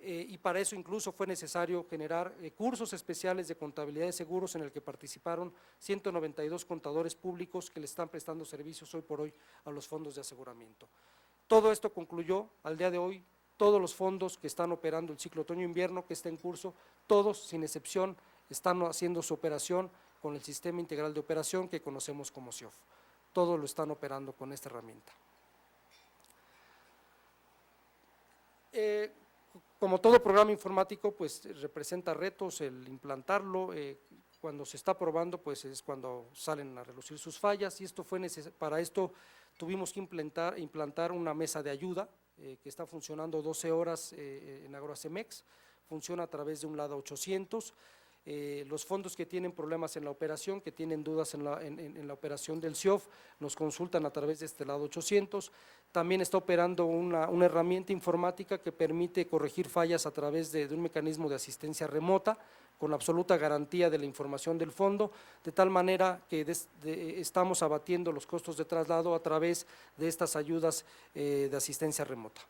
Y para eso incluso fue necesario generar cursos especiales de contabilidad de seguros en el que participaron 192 contadores públicos que le están prestando servicios hoy por hoy a los fondos de aseguramiento. Todo esto concluyó al día de hoy, todos los fondos que están operando el ciclo otoño-invierno que está en curso, todos sin excepción están haciendo su operación con el sistema integral de operación que conocemos como SIOF. Todos lo están operando con esta herramienta. Como todo programa informático, pues representa retos el implantarlo, cuando se está probando, pues es cuando salen a relucir sus fallas, y para esto tuvimos que implantar una mesa de ayuda, que está funcionando 12 horas en Agroacemex, funciona a través de un LADA 800, los fondos que tienen problemas en la operación, que tienen dudas en la operación del SIOF, nos consultan a través de este LADA 800, también está operando una herramienta informática que permite corregir fallas a través de un mecanismo de asistencia remota, con absoluta garantía de la información del fondo, de tal manera que estamos abatiendo los costos de traslado a través de estas ayudas de asistencia remota.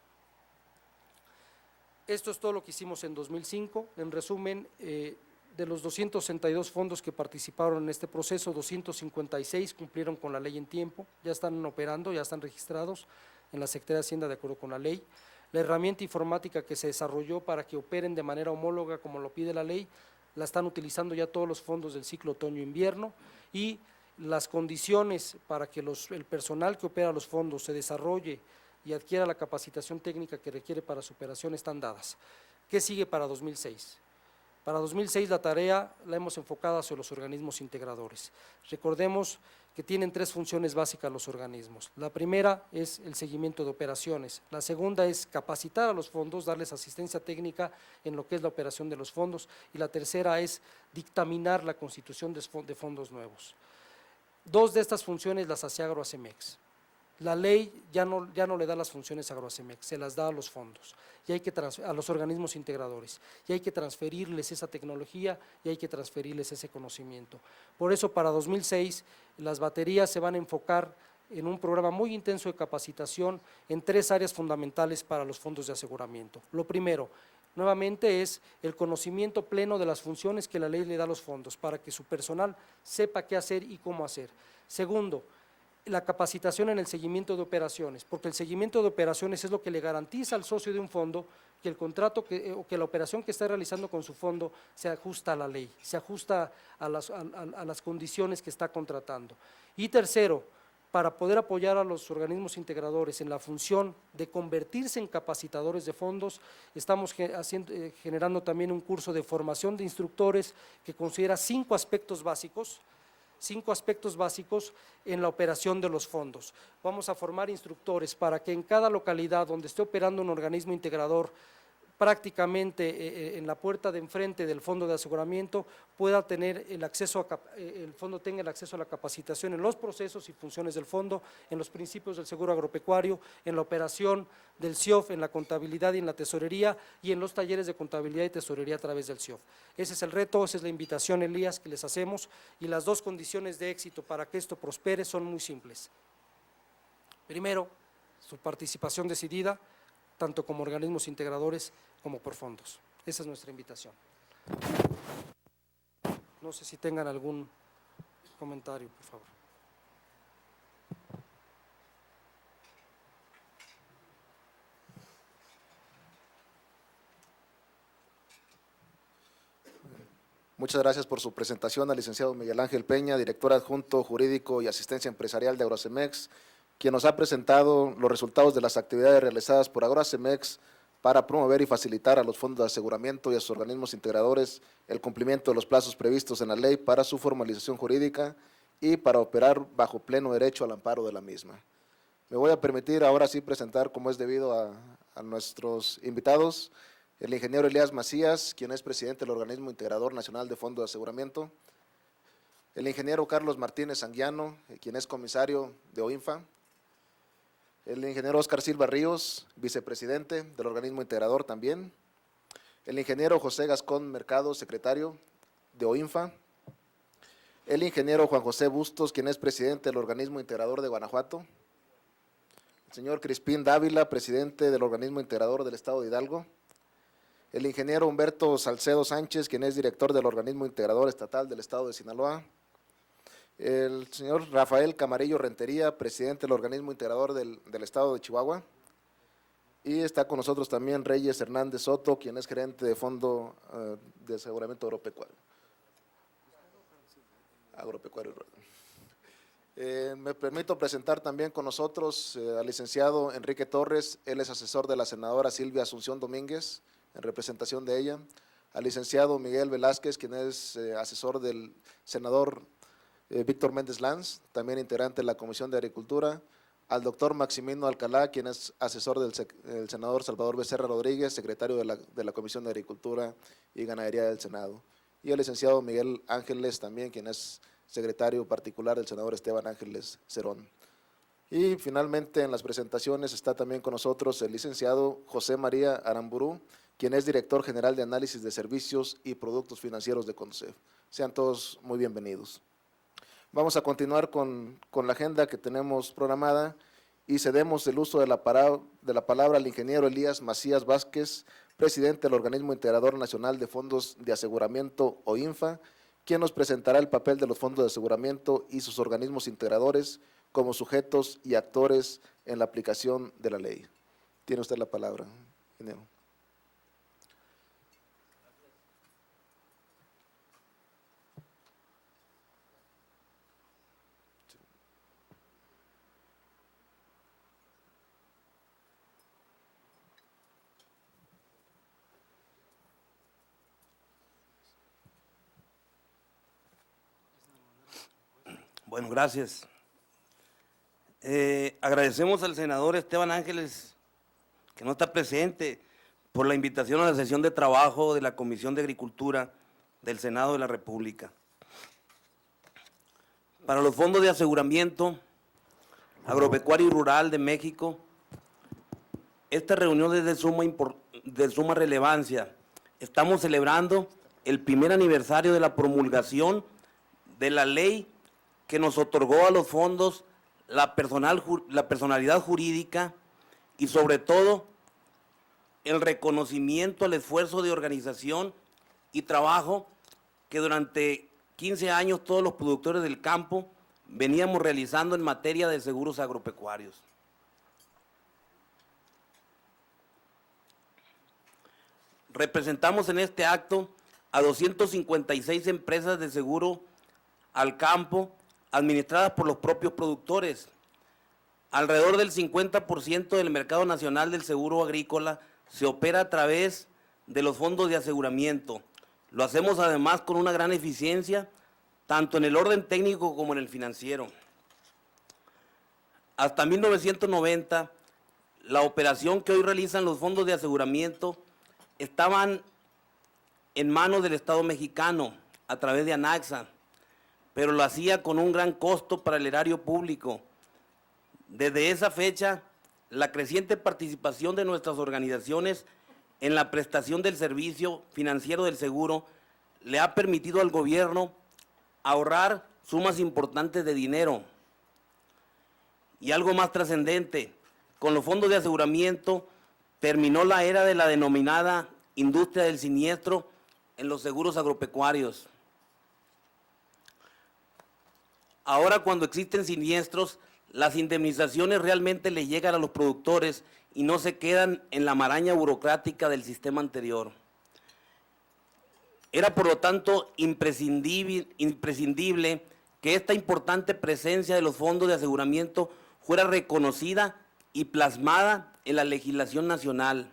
Esto es todo lo que hicimos en 2005, en resumen, de los 262 fondos que participaron en este proceso, 256 cumplieron con la ley en tiempo, ya están operando, ya están registrados en la Secretaría de Hacienda de acuerdo con la ley. La herramienta informática que se desarrolló para que operen de manera homóloga como lo pide la ley, la están utilizando ya todos los fondos del ciclo otoño-invierno, y las condiciones para que el personal que opera los fondos se desarrolle y adquiera la capacitación técnica que requiere para su operación están dadas. ¿Qué sigue para 2006? Para 2006 la tarea la hemos enfocado hacia los organismos integradores. Recordemos que tienen tres funciones básicas los organismos. La primera es el seguimiento de operaciones, la segunda es capacitar a los fondos, darles asistencia técnica en lo que es la operación de los fondos, y la tercera es dictaminar la constitución de fondos nuevos. Dos de estas funciones las hacía Agroacemex. La ley ya no le da las funciones a Agroacemex, se las da a los fondos, y hay que a los organismos integradores, y hay que transferirles esa tecnología y hay que transferirles ese conocimiento. Por eso, para 2006, las baterías se van a enfocar en un programa muy intenso de capacitación en 3 áreas fundamentales para los fondos de aseguramiento. Lo primero, nuevamente, es el conocimiento pleno de las funciones que la ley le da a los fondos, para que su personal sepa qué hacer y cómo hacer. Segundo, la capacitación en el seguimiento de operaciones, porque el seguimiento de operaciones es lo que le garantiza al socio de un fondo que el contrato o que la operación que está realizando con su fondo se ajusta a la ley, se ajusta a las condiciones que está contratando. Y tercero, para poder apoyar a los organismos integradores en la función de convertirse en capacitadores de fondos, estamos generando también un curso de formación de instructores que considera 5 aspectos básicos en la operación de los fondos. Vamos a formar instructores para que en cada localidad donde esté operando un organismo integrador, prácticamente en la puerta de enfrente del fondo de aseguramiento, pueda tener el fondo tenga el acceso a la capacitación en los procesos y funciones del fondo, en los principios del seguro agropecuario, en la operación del CIOF, en la contabilidad y en la tesorería, y en los talleres de contabilidad y tesorería a través del CIOF. Ese es el reto, esa es la invitación, Elías, que les hacemos, y las 2 condiciones de éxito para que esto prospere son muy simples. Primero, su participación decidida, tanto como organismos integradores como por fondos. Esa es nuestra invitación. No sé si tengan algún comentario, por favor. Muchas gracias por su presentación al licenciado Miguel Ángel Peña, director adjunto jurídico y asistencia empresarial de Agroacemex, quien nos ha presentado los resultados de las actividades realizadas por Agroacemex para promover y facilitar a los fondos de aseguramiento y a sus organismos integradores el cumplimiento de los plazos previstos en la ley para su formalización jurídica y para operar bajo pleno derecho al amparo de la misma. Me voy a permitir ahora sí presentar, como es debido a nuestros invitados, el ingeniero Elías Macías, quien es presidente del Organismo Integrador Nacional de Fondos de Aseguramiento, el ingeniero Carlos Martínez Anguiano, quien es comisario de OINFA, el ingeniero Óscar Silva Ríos, vicepresidente del organismo integrador también, el ingeniero José Gascón Mercado, secretario de OINFA, el ingeniero Juan José Bustos, quien es presidente del organismo integrador de Guanajuato, el señor Crispín Dávila, presidente del organismo integrador del estado de Hidalgo, el ingeniero Humberto Salcedo Sánchez, quien es director del organismo integrador estatal del estado de Sinaloa, el señor Rafael Camarillo Rentería, presidente del organismo integrador del estado de Chihuahua, y está con nosotros también Reyes Hernández Soto, quien es gerente de Fondo de Aseguramiento Agropecuario. Me permito presentar también con nosotros al licenciado Enrique Torres, él es asesor de la senadora Silvia Asunción Domínguez, en representación de ella, al licenciado Miguel Velázquez, quien es asesor del senador Víctor Méndez Lanz, también integrante de la Comisión de Agricultura, al doctor Maximino Alcalá, quien es asesor del senador Salvador Becerra Rodríguez, secretario de la Comisión de Agricultura y Ganadería del Senado, y al licenciado Miguel Ángeles también, quien es secretario particular del senador Esteban Ángeles Cerón. Y finalmente en las presentaciones está también con nosotros el licenciado José María Aramburú, quien es director general de análisis de servicios y productos financieros de CONDUCEF. Sean todos muy bienvenidos. Vamos a continuar con la agenda que tenemos programada y cedemos el uso de la palabra al ingeniero Elías Macías Vázquez, presidente del Organismo Integrador Nacional de Fondos de Aseguramiento OINFA, quien nos presentará el papel de los fondos de aseguramiento y sus organismos integradores como sujetos y actores en la aplicación de la ley. Tiene usted la palabra, ingeniero. Bueno, gracias. Agradecemos al senador Esteban Ángeles, que no está presente, por la invitación a la sesión de trabajo de la Comisión de Agricultura del Senado de la República. Para los fondos de aseguramiento, Agropecuario y Rural de México. Esta reunión es de suma relevancia. Estamos celebrando el primer aniversario de la promulgación de la ley que nos otorgó a los fondos la personalidad jurídica y sobre todo el reconocimiento al esfuerzo de organización y trabajo que durante 15 años todos los productores del campo veníamos realizando en materia de seguros agropecuarios. Representamos en este acto a 256 empresas de seguro al campo administradas por los propios productores. Alrededor del 50% del mercado nacional del seguro agrícola se opera a través de los fondos de aseguramiento. Lo hacemos además con una gran eficiencia, tanto en el orden técnico como en el financiero. Hasta 1990, la operación que hoy realizan los fondos de aseguramiento estaban en manos del Estado mexicano a través de ANAXA, pero lo hacía con un gran costo para el erario público. Desde esa fecha, la creciente participación de nuestras organizaciones en la prestación del servicio financiero del seguro le ha permitido al gobierno ahorrar sumas importantes de dinero. Y algo más trascendente, con los fondos de aseguramiento terminó la era de la denominada industria del siniestro en los seguros agropecuarios. Ahora, cuando existen siniestros, las indemnizaciones realmente le llegan a los productores y no se quedan en la maraña burocrática del sistema anterior. Era, por lo tanto, imprescindible que esta importante presencia de los fondos de aseguramiento fuera reconocida y plasmada en la legislación nacional.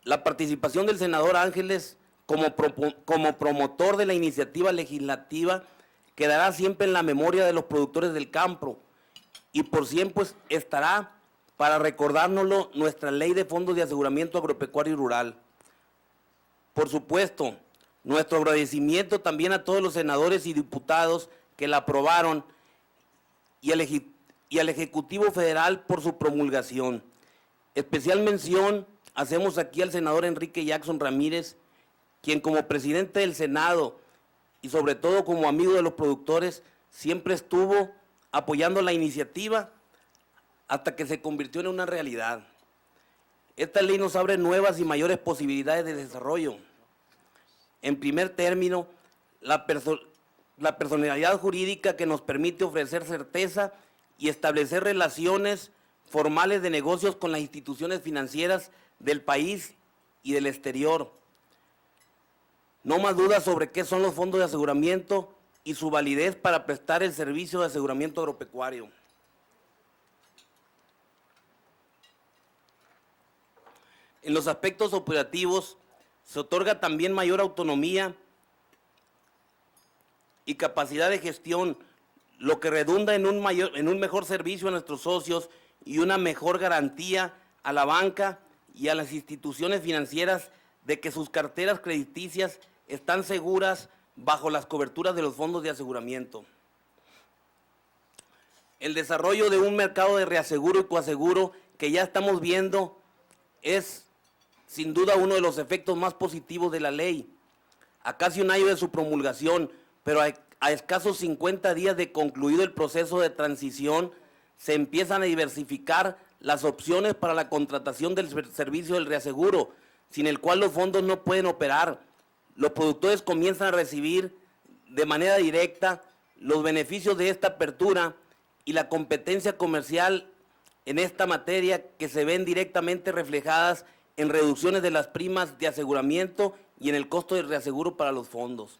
La participación del senador Ángeles como promotor de la iniciativa legislativa quedará siempre en la memoria de los productores del campo y por siempre estará para recordárnoslo nuestra ley de fondos de aseguramiento agropecuario y rural. Por supuesto, nuestro agradecimiento también a todos los senadores y diputados que la aprobaron y al Ejecutivo Federal por su promulgación. Especial mención hacemos aquí al senador Enrique Jackson Ramírez, quien como presidente del Senado y sobre todo como amigo de los productores, siempre estuvo apoyando la iniciativa hasta que se convirtió en una realidad. Esta ley nos abre nuevas y mayores posibilidades de desarrollo. En primer término, la personalidad jurídica que nos permite ofrecer certeza y establecer relaciones formales de negocios con las instituciones financieras del país y del exterior. No más dudas sobre qué son los fondos de aseguramiento y su validez para prestar el servicio de aseguramiento agropecuario. En los aspectos operativos se otorga también mayor autonomía y capacidad de gestión, lo que redunda en un mejor servicio a nuestros socios y una mejor garantía a la banca y a las instituciones financieras de que sus carteras crediticias están seguras bajo las coberturas de los fondos de aseguramiento. El desarrollo de un mercado de reaseguro y coaseguro que ya estamos viendo es sin duda uno de los efectos más positivos de la ley. A casi un año de su promulgación, pero a escasos 50 días de concluido el proceso de transición, se empiezan a diversificar las opciones para la contratación del servicio del reaseguro, sin el cual los fondos no pueden operar. Los productores comienzan a recibir de manera directa los beneficios de esta apertura y la competencia comercial en esta materia que se ven directamente reflejadas en reducciones de las primas de aseguramiento y en el costo del reaseguro para los fondos.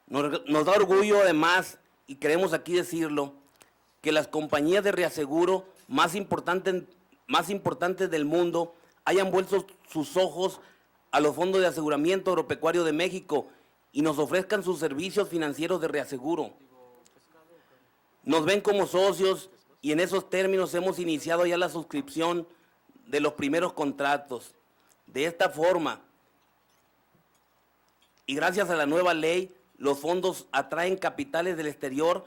Nos da orgullo además, y queremos aquí decirlo, que las compañías de reaseguro más importantes del mundo hayan vuelto sus ojos a los fondos de aseguramiento agropecuario de México y nos ofrezcan sus servicios financieros de reaseguro. Nos ven como socios y en esos términos hemos iniciado ya la suscripción de los primeros contratos. De esta forma, y gracias a la nueva ley, los fondos atraen capitales del exterior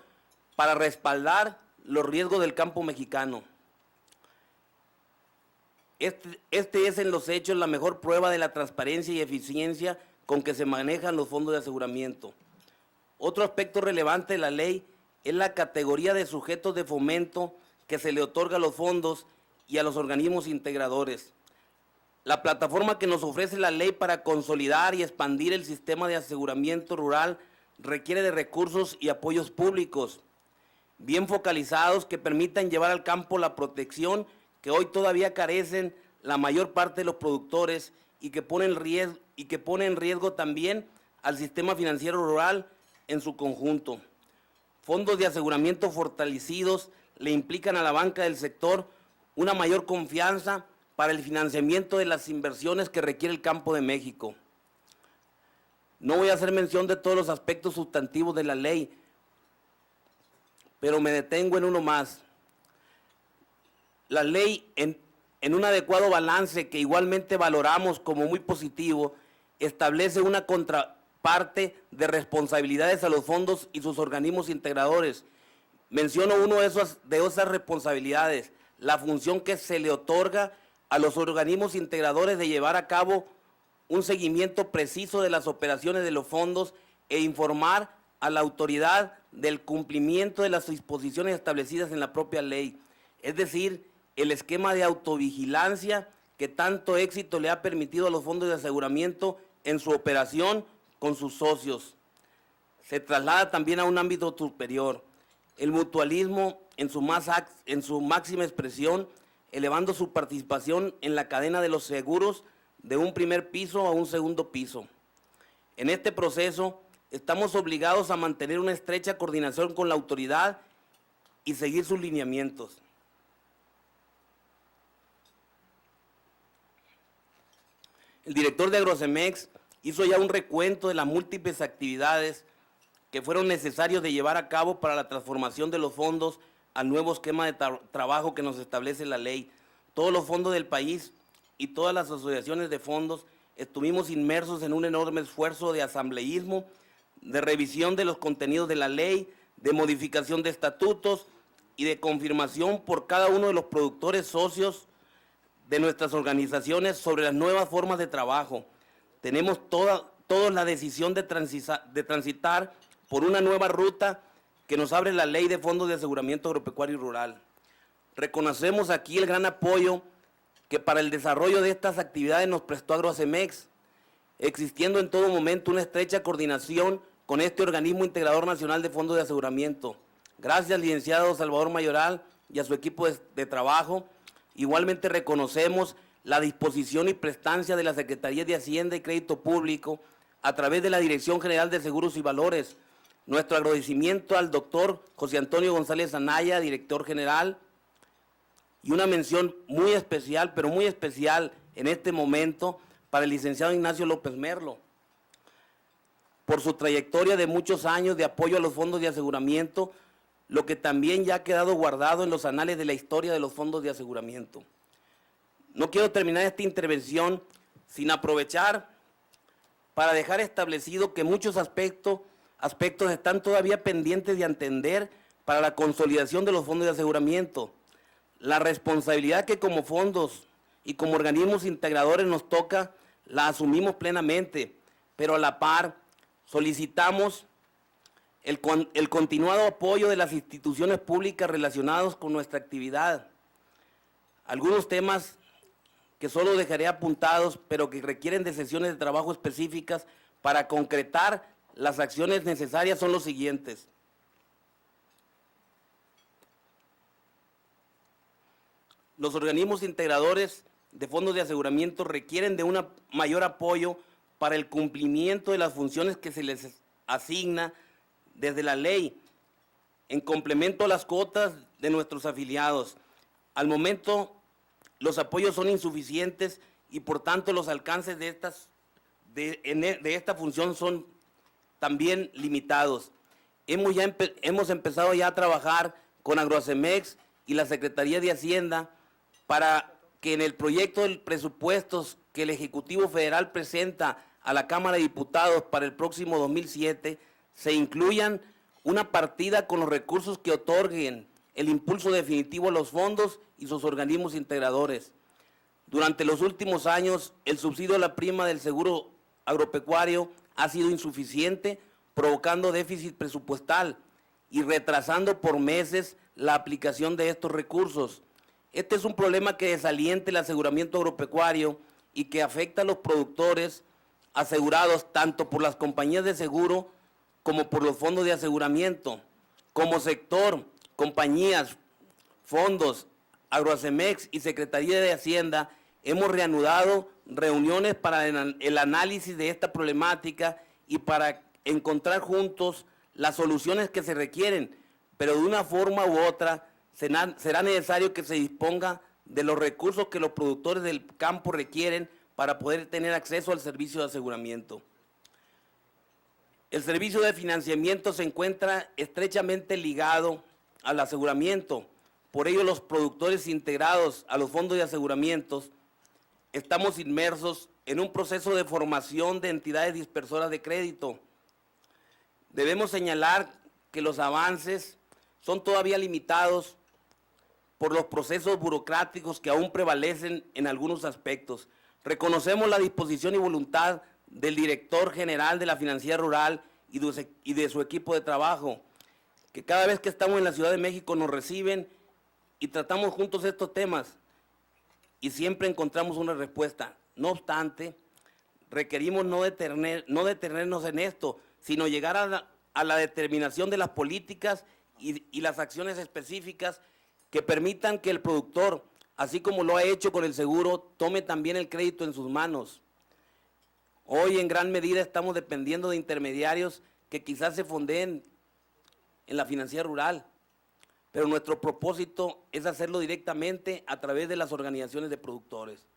para respaldar los riesgos del campo mexicano. Este es en los hechos la mejor prueba de la transparencia y eficiencia con que se manejan los fondos de aseguramiento. Otro aspecto relevante de la ley es la categoría de sujetos de fomento que se le otorga a los fondos y a los organismos integradores. La plataforma que nos ofrece la ley para consolidar y expandir el sistema de aseguramiento rural requiere de recursos y apoyos públicos bien focalizados que permitan llevar al campo la protección que hoy todavía carecen la mayor parte de los productores y que pone en riesgo también al sistema financiero rural en su conjunto. Fondos de aseguramiento fortalecidos le implican a la banca del sector una mayor confianza para el financiamiento de las inversiones que requiere el campo de México. No voy a hacer mención de todos los aspectos sustantivos de la ley, pero me detengo en uno más. La ley, en un adecuado balance que igualmente valoramos como muy positivo, establece una contraparte de responsabilidades a los fondos y sus organismos integradores. Menciono uno de esas responsabilidades, la función que se le otorga a los organismos integradores de llevar a cabo un seguimiento preciso de las operaciones de los fondos e informar a la autoridad del cumplimiento de las disposiciones establecidas en la propia ley. Es decir, el esquema de autovigilancia que tanto éxito le ha permitido a los fondos de aseguramiento en su operación con sus socios. Se traslada también a un ámbito superior, el mutualismo en su máxima expresión, elevando su participación en la cadena de los seguros de un primer piso a un segundo piso. En este proceso, estamos obligados a mantener una estrecha coordinación con la autoridad y seguir sus lineamientos. El director de Agrocemex hizo ya un recuento de las múltiples actividades que fueron necesarios de llevar a cabo para la transformación de los fondos al nuevo esquema de trabajo que nos establece la ley. Todos los fondos del país y todas las asociaciones de fondos estuvimos inmersos en un enorme esfuerzo de asambleísmo, de revisión de los contenidos de la ley, de modificación de estatutos y de confirmación por cada uno de los productores socios de nuestras organizaciones sobre las nuevas formas de trabajo. Tenemos todos la decisión de transitar por una nueva ruta que nos abre la Ley de Fondos de Aseguramiento Agropecuario y Rural. Reconocemos aquí el gran apoyo que para el desarrollo de estas actividades nos prestó Agrocemex, existiendo en todo momento una estrecha coordinación con este organismo integrador nacional de fondos de aseguramiento. Gracias al licenciado Salvador Mayoral y a su equipo de trabajo. Igualmente reconocemos la disposición y prestancia de la Secretaría de Hacienda y Crédito Público a través de la Dirección General de Seguros y Valores. Nuestro agradecimiento al doctor José Antonio González Anaya, director general, y una mención muy especial, pero muy especial en este momento para el licenciado Ignacio López Merlo, por su trayectoria de muchos años de apoyo a los fondos de aseguramiento, lo que también ya ha quedado guardado en los anales de la historia de los fondos de aseguramiento. No quiero terminar esta intervención sin aprovechar para dejar establecido que muchos aspectos están todavía pendientes de atender para la consolidación de los fondos de aseguramiento. La responsabilidad que como fondos y como organismos integradores nos toca, la asumimos plenamente, pero a la par solicitamos el continuado apoyo de las instituciones públicas relacionados con nuestra actividad. Algunos temas que solo dejaré apuntados, pero que requieren de sesiones de trabajo específicas para concretar las acciones necesarias son los siguientes. Los organismos integradores de fondos de aseguramiento requieren de un mayor apoyo para el cumplimiento de las funciones que se les asigna desde la ley, en complemento a las cuotas de nuestros afiliados. Al momento, los apoyos son insuficientes y por tanto los alcances de esta función son también limitados. Hemos empezado ya a trabajar con Agrocemex y la Secretaría de Hacienda para que en el proyecto de presupuestos que el Ejecutivo Federal presenta a la Cámara de Diputados para el próximo 2007 se incluyan una partida con los recursos que otorguen el impulso definitivo a los fondos y sus organismos integradores. Durante los últimos años, el subsidio a la prima del seguro agropecuario ha sido insuficiente, provocando déficit presupuestal y retrasando por meses la aplicación de estos recursos. Este es un problema que desalienta el aseguramiento agropecuario y que afecta a los productores asegurados tanto por las compañías de seguro como por los fondos de aseguramiento. Como sector, compañías, fondos, Agroacemex y Secretaría de Hacienda hemos reanudado reuniones para el análisis de esta problemática y para encontrar juntos las soluciones que se requieren, pero de una forma u otra será necesario que se disponga de los recursos que los productores del campo requieren para poder tener acceso al servicio de aseguramiento. El servicio de financiamiento se encuentra estrechamente ligado al aseguramiento. Por ello, los productores integrados a los fondos de aseguramientos estamos inmersos en un proceso de formación de entidades dispersoras de crédito. Debemos señalar que los avances son todavía limitados por los procesos burocráticos que aún prevalecen en algunos aspectos. Reconocemos la disposición y voluntad del director general de la Financiera Rural y de su equipo de trabajo, que cada vez que estamos en la Ciudad de México nos reciben y tratamos juntos estos temas y siempre encontramos una respuesta. No obstante, requerimos no detenernos en esto, sino llegar a la determinación de las políticas y las acciones específicas que permitan que el productor, así como lo ha hecho con el seguro, tome también el crédito en sus manos. Hoy en gran medida estamos dependiendo de intermediarios que quizás se fondeen en la Financiera Rural, pero nuestro propósito es hacerlo directamente a través de las organizaciones de productores.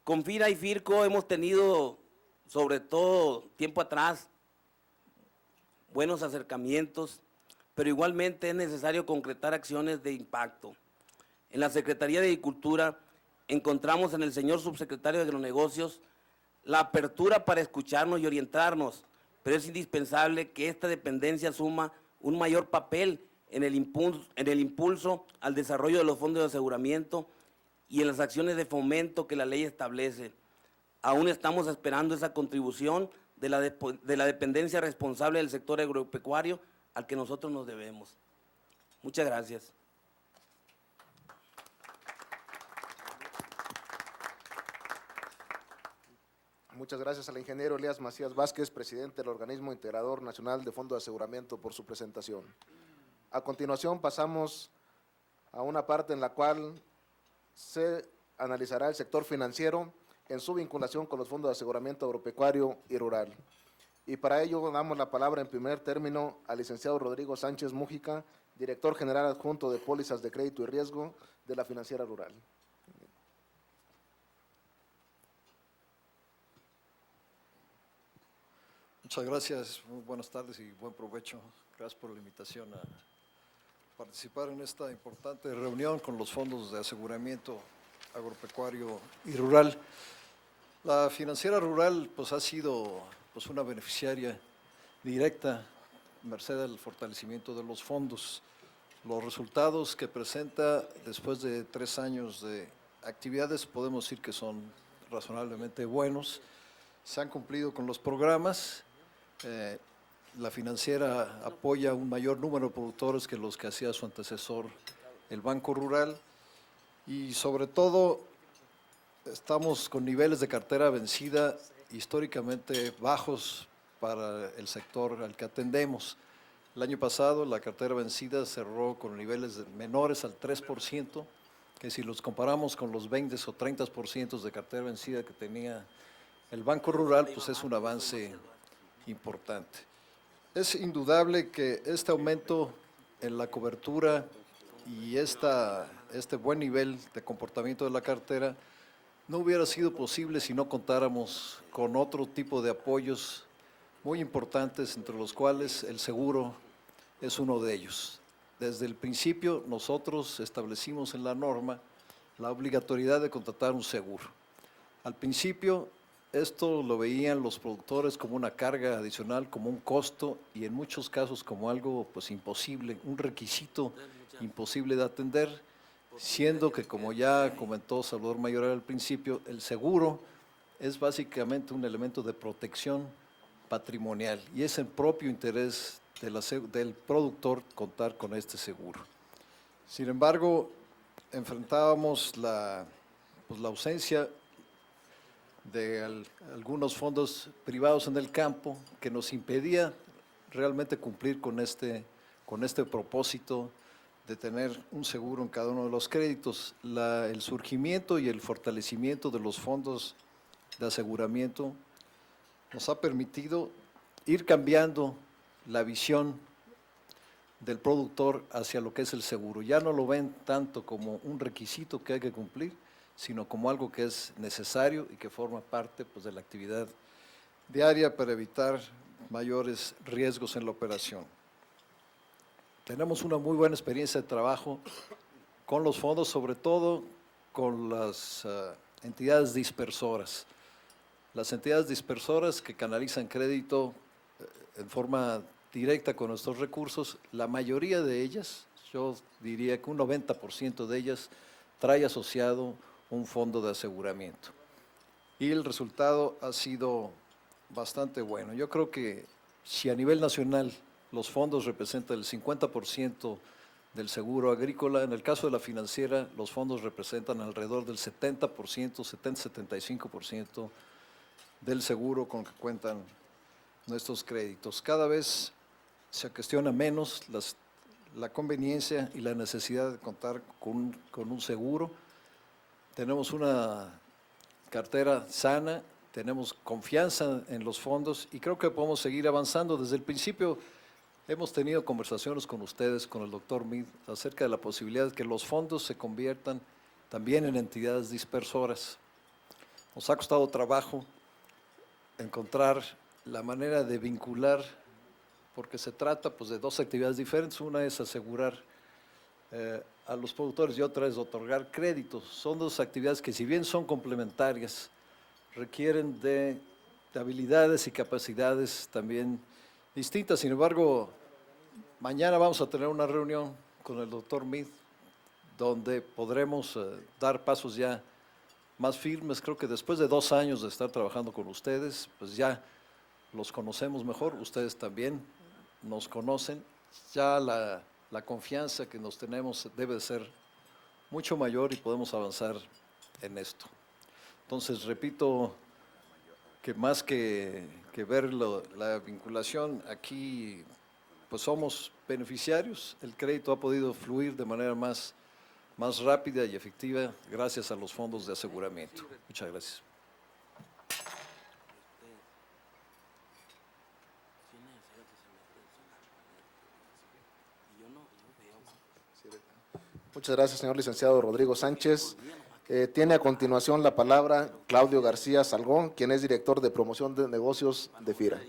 Con FIRA y FIRCO hemos tenido, sobre todo tiempo atrás, buenos acercamientos, pero igualmente es necesario concretar acciones de impacto. En la Secretaría de Agricultura encontramos en el señor subsecretario de Agronegocios la apertura para escucharnos y orientarnos, pero es indispensable que esta dependencia asuma un mayor papel en el impulso al desarrollo de los fondos de aseguramiento y en las acciones de fomento que la ley establece. Aún estamos esperando esa contribución de la dependencia responsable del sector agropecuario al que nosotros nos debemos. Muchas gracias. Muchas gracias al ingeniero Elías Macías Vázquez, presidente del Organismo Integrador Nacional de Fondo de Aseguramiento, por su presentación. A continuación pasamos a una parte en la cual se analizará el sector financiero en su vinculación con los fondos de aseguramiento agropecuario y rural. Y para ello damos la palabra en primer término al licenciado Rodrigo Sánchez Mújica, director general adjunto de Pólizas de Crédito y Riesgo de la Financiera Rural. Muchas gracias, muy buenas tardes y buen provecho. Gracias por la invitación a participar en esta importante reunión con los fondos de aseguramiento agropecuario y rural. La Financiera Rural pues, ha sido una beneficiaria directa, merced al fortalecimiento de los fondos. Los resultados que presenta después de 3 años de actividades podemos decir que son razonablemente buenos. Se han cumplido con los programas. La financiera apoya un mayor número de productores que los que hacía su antecesor, el Banco Rural, y sobre todo estamos con niveles de cartera vencida históricamente bajos para el sector al que atendemos. El año pasado la cartera vencida cerró con niveles menores al 3%, que si los comparamos con los 20 o 30% de cartera vencida que tenía el Banco Rural, pues es un avance importante. Es indudable que este aumento en la cobertura y este buen nivel de comportamiento de la cartera no hubiera sido posible si no contáramos con otro tipo de apoyos muy importantes, entre los cuales el seguro es uno de ellos. Desde el principio nosotros establecimos en la norma la obligatoriedad de contratar un seguro. Al principio esto lo veían los productores como una carga adicional, como un costo y en muchos casos como algo pues imposible, un requisito imposible de atender, siendo que, como ya comentó Salvador Mayoral al principio, el seguro es básicamente un elemento de protección patrimonial y es el propio interés del productor contar con este seguro. Sin embargo, enfrentábamos la ausencia de algunos fondos privados en el campo que nos impedía realmente cumplir con este propósito de tener un seguro en cada uno de los créditos. El surgimiento y el fortalecimiento de los fondos de aseguramiento nos ha permitido ir cambiando la visión del productor hacia lo que es el seguro. Ya no lo ven tanto como un requisito que hay que cumplir, sino como algo que es necesario y que forma parte, pues, de la actividad diaria para evitar mayores riesgos en la operación. Tenemos una muy buena experiencia de trabajo con los fondos, sobre todo con las entidades dispersoras. Las entidades dispersoras que canalizan crédito en forma directa con nuestros recursos, la mayoría de ellas, yo diría que un 90% de ellas, trae asociado un fondo de aseguramiento. Y el resultado ha sido bastante bueno. Yo creo que si a nivel nacional los fondos representan el 50% del seguro agrícola, en el caso de la financiera los fondos representan alrededor del 70%, 70-75% del seguro con que cuentan nuestros créditos. Cada vez se cuestiona menos la conveniencia y la necesidad de contar con un seguro. Tenemos una cartera sana, tenemos confianza en los fondos y creo que podemos seguir avanzando. Desde el principio hemos tenido conversaciones con ustedes, con el doctor Meade, acerca de la posibilidad de que los fondos se conviertan también en entidades dispersoras. Nos ha costado trabajo encontrar la manera de vincular, porque se trata, pues, de dos actividades diferentes. Una es asegurar a los productores y otra es otorgar créditos. Son dos actividades que, si bien son complementarias, requieren de habilidades y capacidades también distintas. Sin embargo, mañana vamos a tener una reunión con el doctor Meade donde podremos dar pasos ya más firmes. Creo que después de 2 años de estar trabajando con ustedes, pues ya los conocemos mejor, ustedes también nos conocen, ya la confianza que nos tenemos debe ser mucho mayor y podemos avanzar en esto. Entonces, repito que más que ver la vinculación, aquí pues somos beneficiarios. El crédito ha podido fluir de manera más rápida y efectiva gracias a los fondos de aseguramiento. Muchas gracias. Muchas gracias, señor licenciado Rodrigo Sánchez. Tiene a continuación la palabra Claudio García Salgón, quien es director de promoción de negocios de FIRA.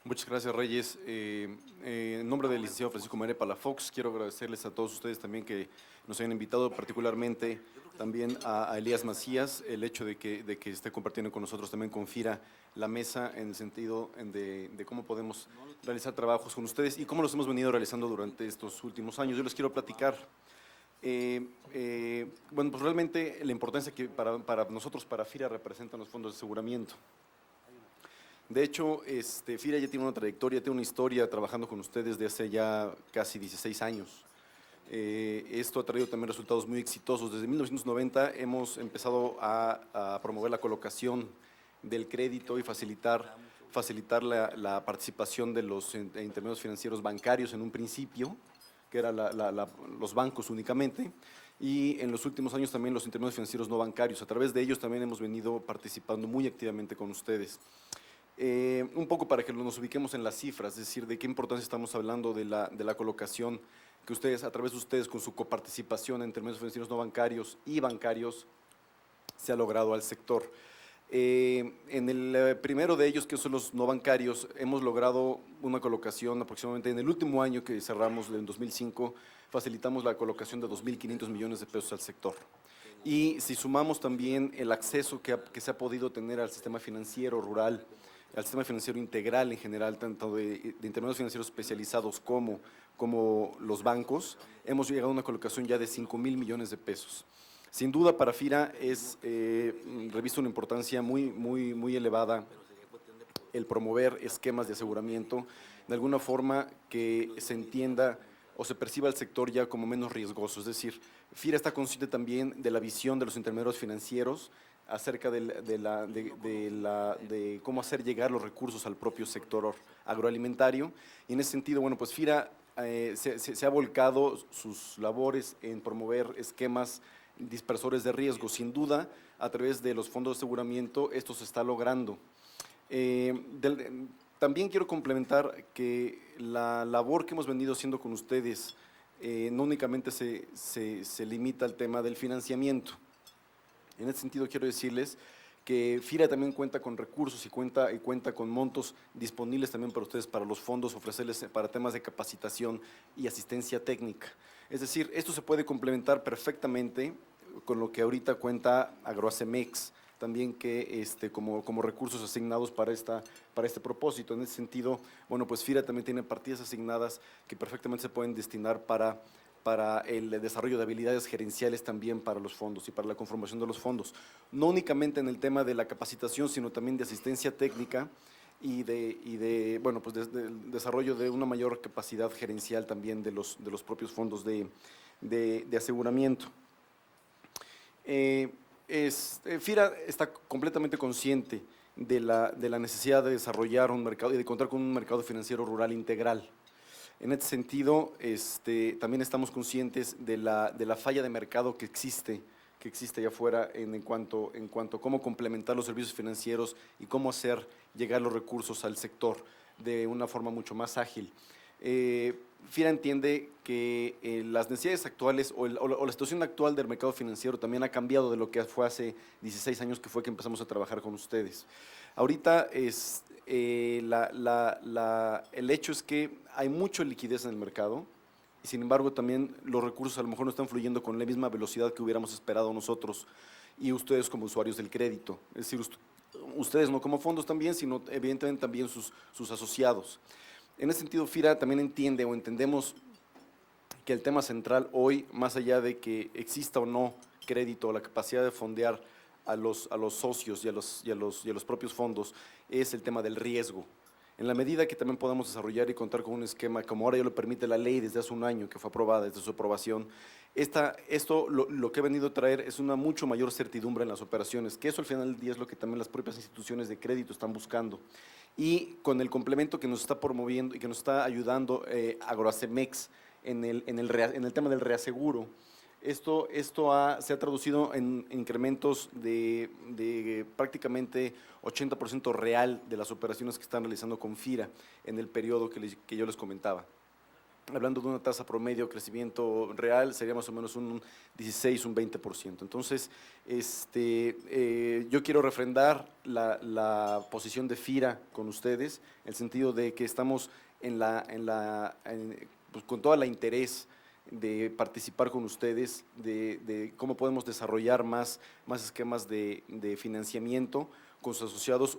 Muchas gracias, Reyes. En nombre del licenciado Francisco María Palafox, quiero agradecerles a todos ustedes también que nos hayan invitado, particularmente también a Elías Macías, el hecho de que esté compartiendo con nosotros también con FIRA la mesa en el sentido de cómo podemos realizar trabajos con ustedes y cómo los hemos venido realizando durante estos últimos años. Yo les quiero platicar. Bueno, pues realmente la importancia que para nosotros, para FIRA, representan los fondos de aseguramiento. De hecho, FIRA ya tiene una trayectoria, tiene una historia trabajando con ustedes desde hace ya casi 16 años. Esto ha traído también resultados muy exitosos. Desde 1990 hemos empezado a promover la colocación del crédito y facilitar la participación de los intermediarios financieros bancarios en un principio, que eran los bancos únicamente, y en los últimos años también los intermediarios financieros no bancarios. A través de ellos también hemos venido participando muy activamente con ustedes. Un poco para que nos ubiquemos en las cifras, es decir, de qué importancia estamos hablando de la colocación que ustedes, a través de ustedes, con su coparticipación en intermediarios financieros no bancarios y bancarios, se ha logrado al sector. En el primero de ellos, que son los no bancarios, hemos logrado una colocación aproximadamente en el último año que cerramos, en 2005, facilitamos la colocación de 2.500 millones de pesos al sector. Y si sumamos también el acceso que se ha podido tener al sistema financiero rural, al sistema financiero integral en general, tanto de intermediarios financieros especializados como los bancos, hemos llegado a una colocación ya de 5,000 millones de pesos. Sin duda, para FIRA es revista una importancia muy elevada el promover esquemas de aseguramiento, de alguna forma que se entienda o se perciba el sector ya como menos riesgoso. Es decir, FIRA está consciente también de la visión de los intermediarios financieros acerca de cómo hacer llegar los recursos al propio sector agroalimentario. Y en ese sentido, bueno, pues FIRA se ha volcado sus labores en promover esquemas dispersores de riesgo. Sin duda, a través de los fondos de aseguramiento, esto se está logrando. También quiero complementar que la labor que hemos venido haciendo con ustedes no únicamente se limita al tema del financiamiento. En ese sentido quiero decirles que FIRA también cuenta con recursos y cuenta con montos disponibles también para ustedes, para los fondos, ofrecerles para temas de capacitación y asistencia técnica. Es decir, esto se puede complementar perfectamente con lo que ahorita cuenta Agroacemex, también que como recursos asignados para este propósito. En ese sentido, bueno, pues FIRA también tiene partidas asignadas que perfectamente se pueden destinar para el desarrollo de habilidades gerenciales también para los fondos y para la conformación de los fondos. No únicamente en el tema de la capacitación, sino también de asistencia técnica y bueno, pues del desarrollo de una mayor capacidad gerencial también de los propios fondos de aseguramiento. FIRA está completamente consciente de la necesidad de desarrollar un mercado y de contar con un mercado financiero rural integral. En este sentido, también estamos conscientes de la falla de mercado que existe allá afuera en cuanto a cómo complementar los servicios financieros y cómo hacer llegar los recursos al sector de una forma mucho más ágil. FIRA entiende que las necesidades actuales o la situación actual del mercado financiero también ha cambiado de lo que fue hace 16 años que fue que empezamos a trabajar con ustedes. Ahorita el hecho es que hay mucha liquidez en el mercado y sin embargo también los recursos a lo mejor no están fluyendo con la misma velocidad que hubiéramos esperado nosotros y ustedes como usuarios del crédito. Es decir, ustedes no como fondos también, sino evidentemente también sus asociados. En ese sentido, FIRA también entiende o entendemos que el tema central hoy, más allá de que exista o no crédito o la capacidad de fondear a los socios y a los propios fondos, es el tema del riesgo. En la medida que también podamos desarrollar y contar con un esquema, como ahora ya lo permite la ley desde hace un año, que fue aprobada desde su aprobación, esto lo que ha venido a traer es una mucho mayor certidumbre en las operaciones, que eso al final del día es lo que también las propias instituciones de crédito están buscando. Y con el complemento que nos está promoviendo y que nos está ayudando Agroacemex en el tema del reaseguro, esto se ha traducido en incrementos de prácticamente 80% real de las operaciones que están realizando con FIRA en el periodo que yo les comentaba. Hablando de una tasa promedio de crecimiento real, sería más o menos un 16, un 20%. Entonces, yo quiero refrendar la posición de FIRA con ustedes, en el sentido de que estamos pues, con toda la interés de participar con ustedes, de cómo podemos desarrollar más esquemas de financiamiento con sus asociados,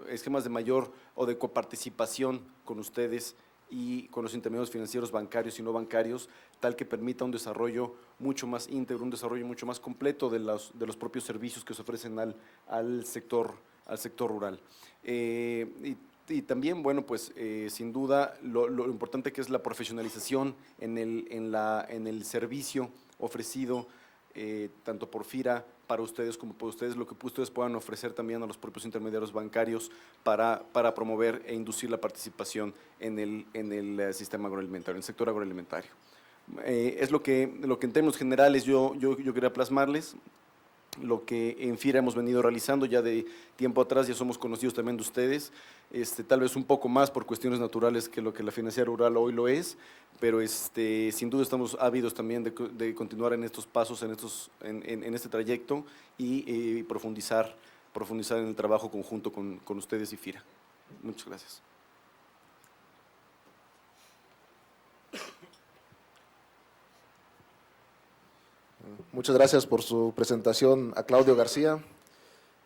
esquemas de mayor o de coparticipación con ustedes y con los intermediarios financieros bancarios y no bancarios, tal que permita un desarrollo mucho más íntegro, un desarrollo mucho más completo de los propios servicios que se ofrecen al sector rural. Y también, bueno, pues sin duda lo importante que es la profesionalización en el servicio ofrecido tanto por FIRA para ustedes como por ustedes, lo que ustedes puedan ofrecer también a los propios intermediarios bancarios para promover e inducir la participación en el sistema agroalimentario, en el sector agroalimentario. Es lo que en términos generales yo quería plasmarles. Lo que en FIRA hemos venido realizando ya de tiempo atrás, ya somos conocidos también de ustedes, tal vez un poco más por cuestiones naturales que lo que la financiera rural hoy lo es, pero sin duda estamos ávidos también de continuar en estos pasos, en este trayecto y profundizar en el trabajo conjunto con ustedes y FIRA. Muchas gracias. Muchas gracias por su presentación a Claudio García,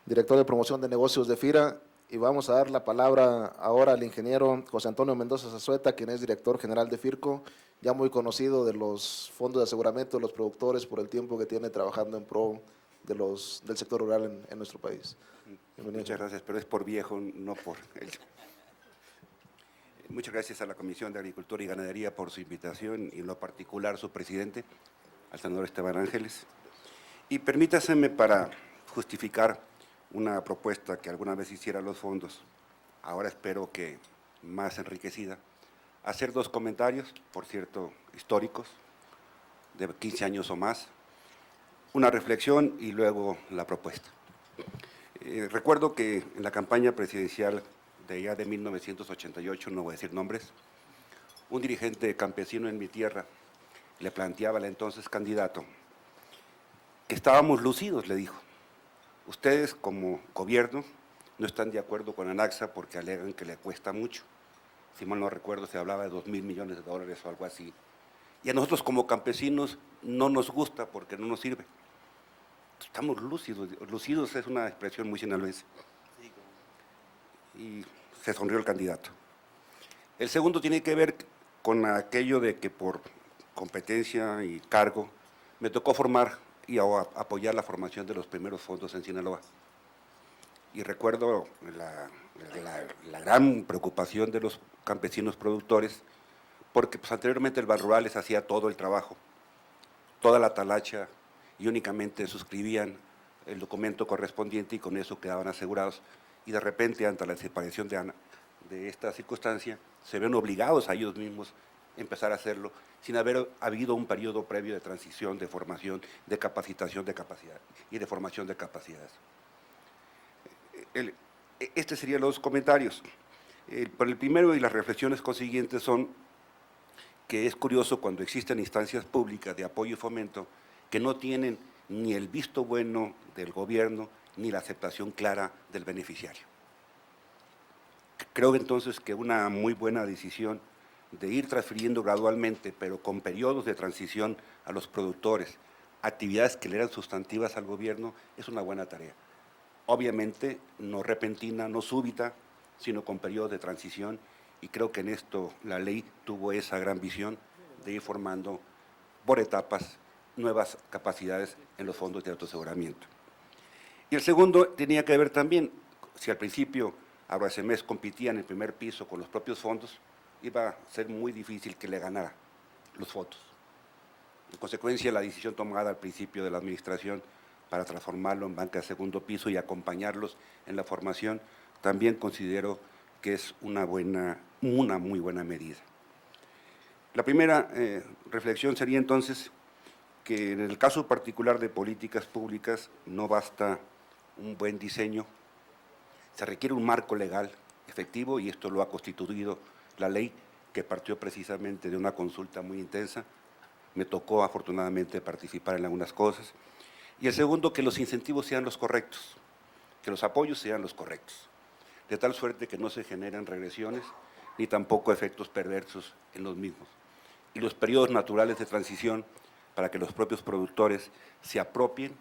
director de promoción de negocios de FIRA, y vamos a dar la palabra ahora al ingeniero José Antonio Mendoza Zazueta, quien es director general de FIRCO, ya muy conocido de los fondos de aseguramiento de los productores por el tiempo que tiene trabajando en pro del sector rural en nuestro país. Bienvenido. Muchas gracias, pero es por viejo, no por él. Muchas gracias a la Comisión de Agricultura y Ganadería por su invitación y en lo particular su presidente, al senador Esteban Ángeles. Y permítaseme para justificar una propuesta que alguna vez hiciera los fondos, ahora espero que más enriquecida, hacer 2 comentarios, por cierto, históricos, de 15 años o más, una reflexión y luego la propuesta. Recuerdo que en la campaña presidencial de ya de 1988, no voy a decir nombres, un dirigente campesino en mi tierra le planteaba al entonces candidato que estábamos lucidos, le dijo. Ustedes como gobierno no están de acuerdo con ANACSA porque alegan que le cuesta mucho. Si mal no recuerdo, se hablaba de $2,000 millones o algo así. Y a nosotros como campesinos no nos gusta porque no nos sirve. Estamos lúcidos. Lúcidos es una expresión muy sinaloense. Y se sonrió el candidato. El segundo tiene que ver con aquello de que por competencia y cargo me tocó formar y apoyar la formación de los primeros fondos en Sinaloa. Y recuerdo la gran preocupación de los campesinos productores, porque pues, anteriormente el Banrurales hacía todo el trabajo, toda la talacha, y únicamente suscribían el documento correspondiente y con eso quedaban asegurados. Y de repente, ante la desaparición de esta circunstancia, se ven obligados a ellos mismos a empezar a hacerlo, sin haber habido un periodo previo de transición, de formación, de capacitación de capacidad y de formación de capacidades. Este serían los comentarios. Por el primero y las reflexiones consiguientes son que es curioso cuando existen instancias públicas de apoyo y fomento que no tienen ni el visto bueno del gobierno ni la aceptación clara del beneficiario. Creo entonces que una muy buena decisión de ir transfiriendo gradualmente, pero con periodos de transición a los productores, actividades que le eran sustantivas al gobierno, es una buena tarea. Obviamente no repentina, no súbita, sino con periodos de transición, y creo que en esto la ley tuvo esa gran visión de ir formando por etapas nuevas capacidades en los fondos de autoaseguramiento. Y el segundo tenía que ver también, si al principio Agroasemex competía en el primer piso con los propios fondos, iba a ser muy difícil que le ganara los fondos. En consecuencia, la decisión tomada al principio de la administración para transformarlo en banca de segundo piso y acompañarlos en la formación, también considero que es una muy buena medida. La primera reflexión sería entonces que en el caso particular de políticas públicas no basta un buen diseño, se requiere un marco legal efectivo y esto lo ha constituido la ley, que partió precisamente de una consulta muy intensa. Me tocó afortunadamente participar en algunas cosas. Y el segundo, que los incentivos sean los correctos, que los apoyos sean los correctos, de tal suerte que no se generen regresiones ni tampoco efectos perversos en los mismos. Y los periodos naturales de transición para que los propios productores se apropien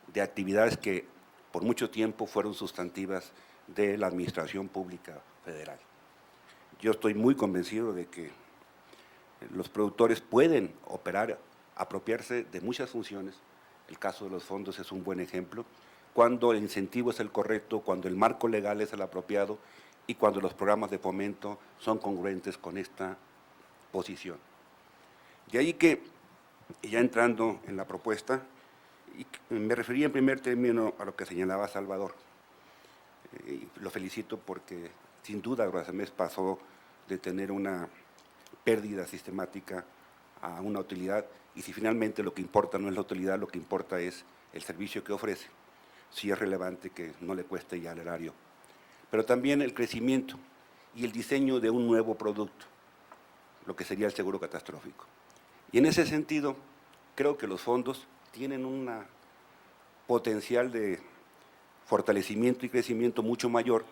de actividades que por mucho tiempo fueron sustantivas de la administración pública federal. Yo estoy muy convencido de que los productores pueden operar, apropiarse de muchas funciones. El caso de los fondos es un buen ejemplo, cuando el incentivo es el correcto, cuando el marco legal es el apropiado y cuando los programas de fomento son congruentes con esta posición. De ahí que, ya entrando en la propuesta, me refería en primer término a lo que señalaba Salvador. Lo felicito porque sin duda Agroasemex pasó de tener una pérdida sistemática a una utilidad, y si finalmente lo que importa no es la utilidad, lo que importa es el servicio que ofrece. Sí es relevante que no le cueste ya al erario, pero también el crecimiento y el diseño de un nuevo producto, lo que sería el seguro catastrófico. Y en ese sentido, creo que los fondos tienen un potencial de fortalecimiento y crecimiento mucho mayor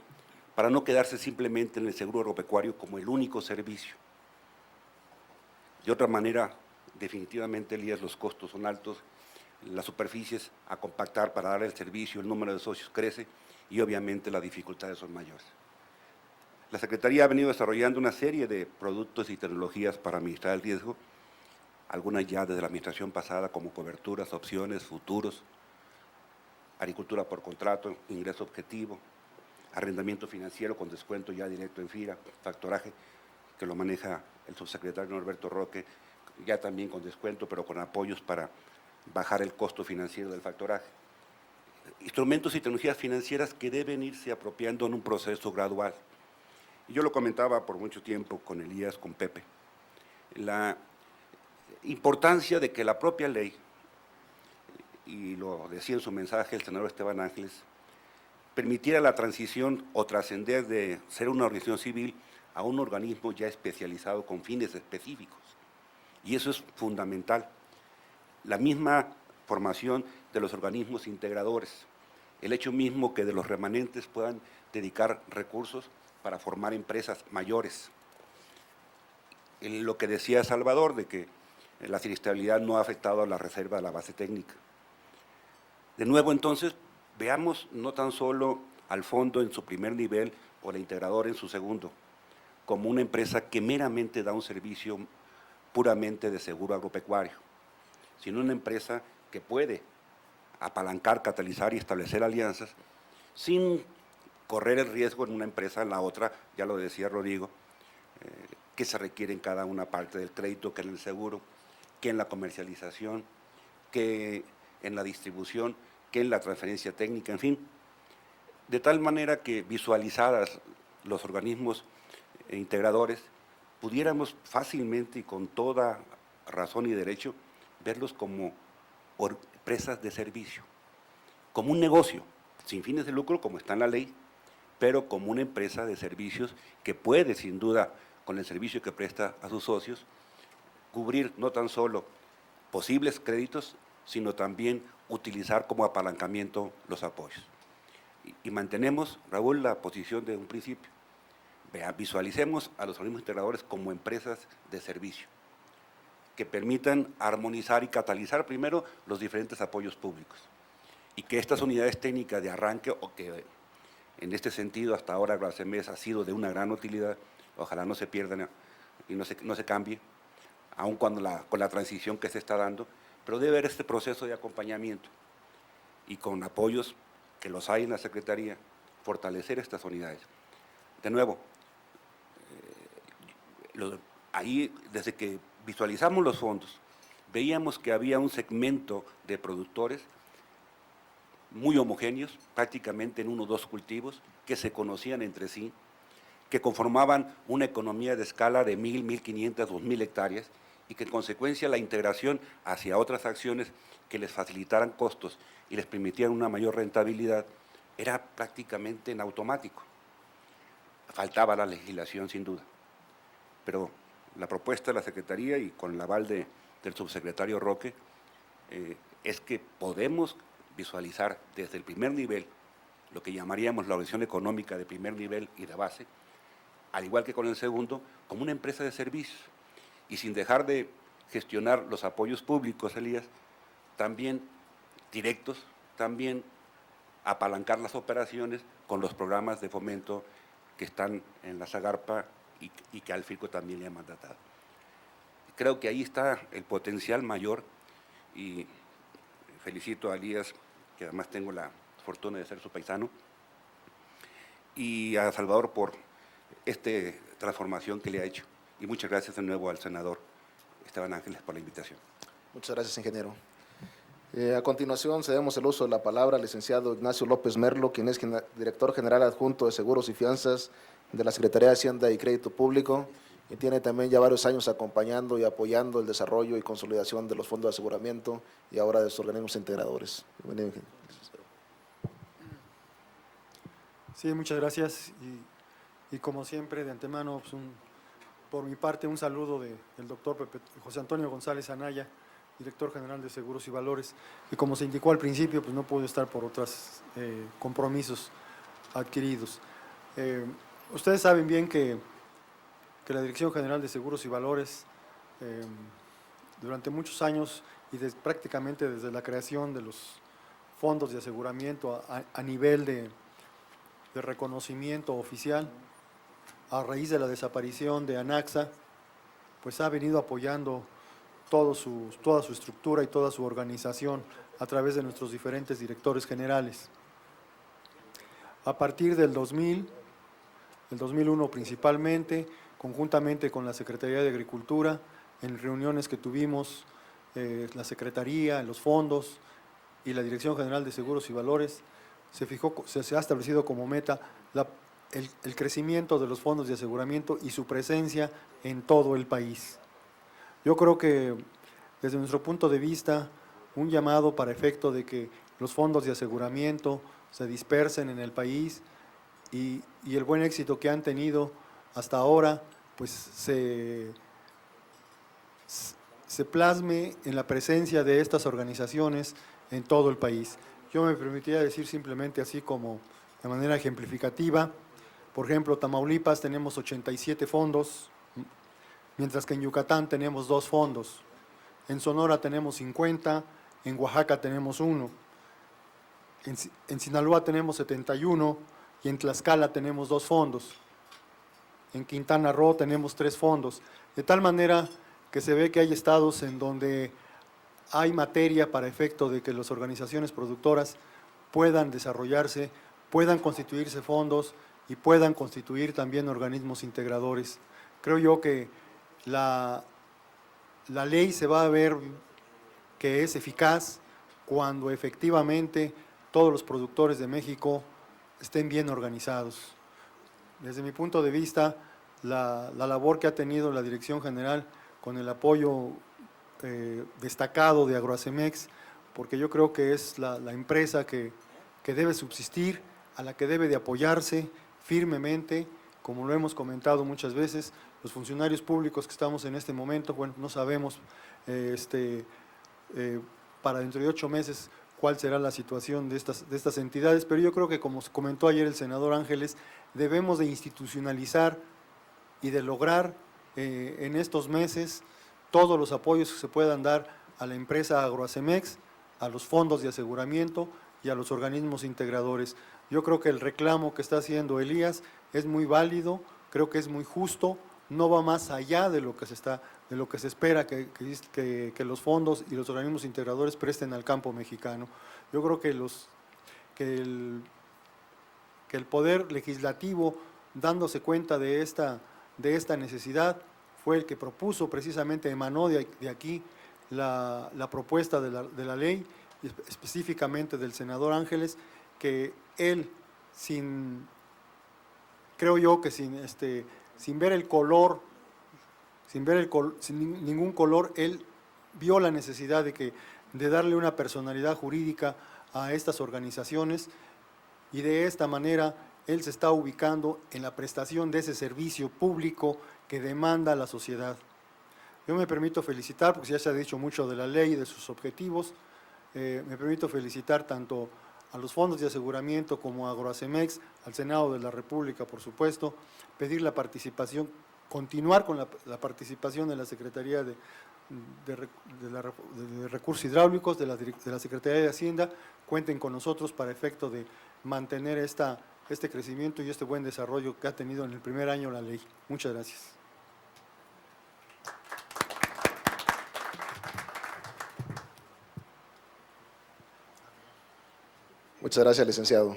para no quedarse simplemente en el seguro agropecuario como el único servicio. De otra manera, definitivamente, Elías, los costos son altos las superficies a compactar para dar el servicio, el número de socios crece y obviamente las dificultades son mayores. La Secretaría ha venido desarrollando una serie de productos y tecnologías para administrar el riesgo, algunas ya desde la administración pasada, como coberturas, opciones, futuros, agricultura por contrato, ingreso objetivo, arrendamiento financiero con descuento ya directo en FIRA, factoraje, que lo maneja el subsecretario Norberto Roque, ya también con descuento, pero con apoyos para bajar el costo financiero del factoraje. Instrumentos y tecnologías financieras que deben irse apropiando en un proceso gradual. Y yo lo comentaba por mucho tiempo con Elías, con Pepe, la importancia de que la propia ley, y lo decía en su mensaje el senador Esteban Ángeles, permitiera la transición o trascender de ser una organización civil a un organismo ya especializado con fines específicos. Y eso es fundamental. La misma formación de los organismos integradores, el hecho mismo que de los remanentes puedan dedicar recursos para formar empresas mayores. Lo que decía Salvador, de que la siniestralidad no ha afectado a la reserva de la base técnica. De nuevo, entonces, veamos no tan solo al fondo en su primer nivel o la integradora en su segundo, como una empresa que meramente da un servicio puramente de seguro agropecuario, sino una empresa que puede apalancar, catalizar y establecer alianzas sin correr el riesgo en una empresa, en la otra, ya lo decía Rodrigo, que se requiere en cada una parte del crédito, que en el seguro, que en la comercialización, que en la distribución, que en la transferencia técnica, en fin, de tal manera que visualizadas los organismos integradores, pudiéramos fácilmente y con toda razón y derecho verlos como empresas de servicio, como un negocio, sin fines de lucro, como está en la ley, pero como una empresa de servicios que puede, sin duda, con el servicio que presta a sus socios, cubrir no tan solo posibles créditos, sino también utilizar como apalancamiento los apoyos. Y mantenemos, Raúl, la posición de un principio. Visualicemos a los organismos integradores como empresas de servicio, que permitan armonizar y catalizar primero los diferentes apoyos públicos, y que estas unidades técnicas de arranque, o que en este sentido hasta ahora Gracemes ha sido de una gran utilidad, ojalá no se pierdan y no se cambie, aun cuando con la transición que se está dando, pero debe haber este proceso de acompañamiento y con apoyos que los hay en la Secretaría, fortalecer estas unidades. De nuevo, ahí desde que visualizamos los fondos, veíamos que había un segmento de productores muy homogéneos, prácticamente en 1 o 2 cultivos, que se conocían entre sí, que conformaban una economía de escala de 1,000, 1,500, 2,000 hectáreas, y que en consecuencia la integración hacia otras acciones que les facilitaran costos y les permitieran una mayor rentabilidad era prácticamente en automático. Faltaba la legislación, sin duda, pero la propuesta de la Secretaría y con el aval del subsecretario Roque es que podemos visualizar desde el primer nivel lo que llamaríamos la organización económica de primer nivel y de base, al igual que con el segundo, como una empresa de servicios, y sin dejar de gestionar los apoyos públicos, Elías, también directos, también apalancar las operaciones con los programas de fomento que están en la Zagarpa y que al FIRCO también le ha mandatado. Creo que ahí está el potencial mayor, y felicito a Elías, que además tengo la fortuna de ser su paisano, y a Salvador por esta transformación que le ha hecho. Y muchas gracias de nuevo al senador Esteban Ángeles por la invitación. Muchas gracias, ingeniero. A continuación, cedemos el uso de la palabra al licenciado Ignacio López Merlo, quien es director general adjunto de Seguros y Fianzas de la Secretaría de Hacienda y Crédito Público, y tiene también ya varios años acompañando y apoyando el desarrollo y consolidación de los fondos de aseguramiento y ahora de sus organismos integradores. Bienvenido, ingeniero. Sí, muchas gracias. Y como siempre, de antemano, pues por mi parte, un saludo del doctor José Antonio González Anaya, director general de Seguros y Valores. Y como se indicó al principio, pues no puedo estar por otros compromisos adquiridos. Ustedes saben bien que la Dirección General de Seguros y Valores durante muchos años y prácticamente desde la creación de los fondos de aseguramiento a nivel de reconocimiento oficial, a raíz de la desaparición de ANAXA, pues ha venido apoyando toda su estructura y toda su organización a través de nuestros diferentes directores generales. A partir del 2000, el 2001 principalmente, conjuntamente con la Secretaría de Agricultura, en reuniones que tuvimos, la Secretaría, los fondos y la Dirección General de Seguros y Valores, se ha establecido como meta el crecimiento de los fondos de aseguramiento y su presencia en todo el país. Yo creo que desde nuestro punto de vista, un llamado para efecto de que los fondos de aseguramiento se dispersen en el país y el buen éxito que han tenido hasta ahora, pues se plasme en la presencia de estas organizaciones en todo el país. Yo me permitiría decir simplemente así como de manera ejemplificativa, por ejemplo, Tamaulipas tenemos 87 fondos, mientras que en Yucatán tenemos 2 fondos, en Sonora tenemos 50, en Oaxaca tenemos 1, en Sinaloa tenemos 71 y en Tlaxcala tenemos 2 fondos, en Quintana Roo tenemos 3 fondos, de tal manera que se ve que hay estados en donde hay materia para efecto de que las organizaciones productoras puedan desarrollarse, puedan constituirse fondos y puedan constituir también organismos integradores. Creo yo que la ley se va a ver que es eficaz cuando efectivamente todos los productores de México estén bien organizados. Desde mi punto de vista, la labor que ha tenido la Dirección General con el apoyo destacado de Agroacemex, porque yo creo que es la empresa que debe subsistir, a la que debe de apoyarse firmemente, como lo hemos comentado muchas veces. Los funcionarios públicos que estamos en este momento, bueno, no sabemos para dentro de 8 meses cuál será la situación de estas entidades, pero yo creo que, como comentó ayer el senador Ángeles, debemos de institucionalizar y de lograr en estos meses todos los apoyos que se puedan dar a la empresa Agroacemex, a los fondos de aseguramiento y a los organismos integradores. Yo creo que el reclamo que está haciendo Elías es muy válido, creo que es muy justo, no va más allá de lo que se espera que los fondos y los organismos integradores presten al campo mexicano. Yo creo que el Poder Legislativo, dándose cuenta de esta necesidad, fue el que propuso, precisamente emanó de aquí la propuesta de la ley, específicamente del senador Ángeles, que él, creo yo que sin ver el color, sin ningún color, él vio la necesidad de darle una personalidad jurídica a estas organizaciones, y de esta manera él se está ubicando en la prestación de ese servicio público que demanda la sociedad. Yo me permito felicitar, porque ya se ha dicho mucho de la ley y de sus objetivos, me permito felicitar tanto a los fondos de aseguramiento como a Agroacemex, al Senado de la República, por supuesto, pedir la participación, continuar con la participación de la Secretaría de Recursos Hidráulicos, de la Secretaría de Hacienda. Cuenten con nosotros para efecto de mantener este crecimiento y este buen desarrollo que ha tenido en el primer año la ley. Muchas gracias. Muchas gracias, licenciado.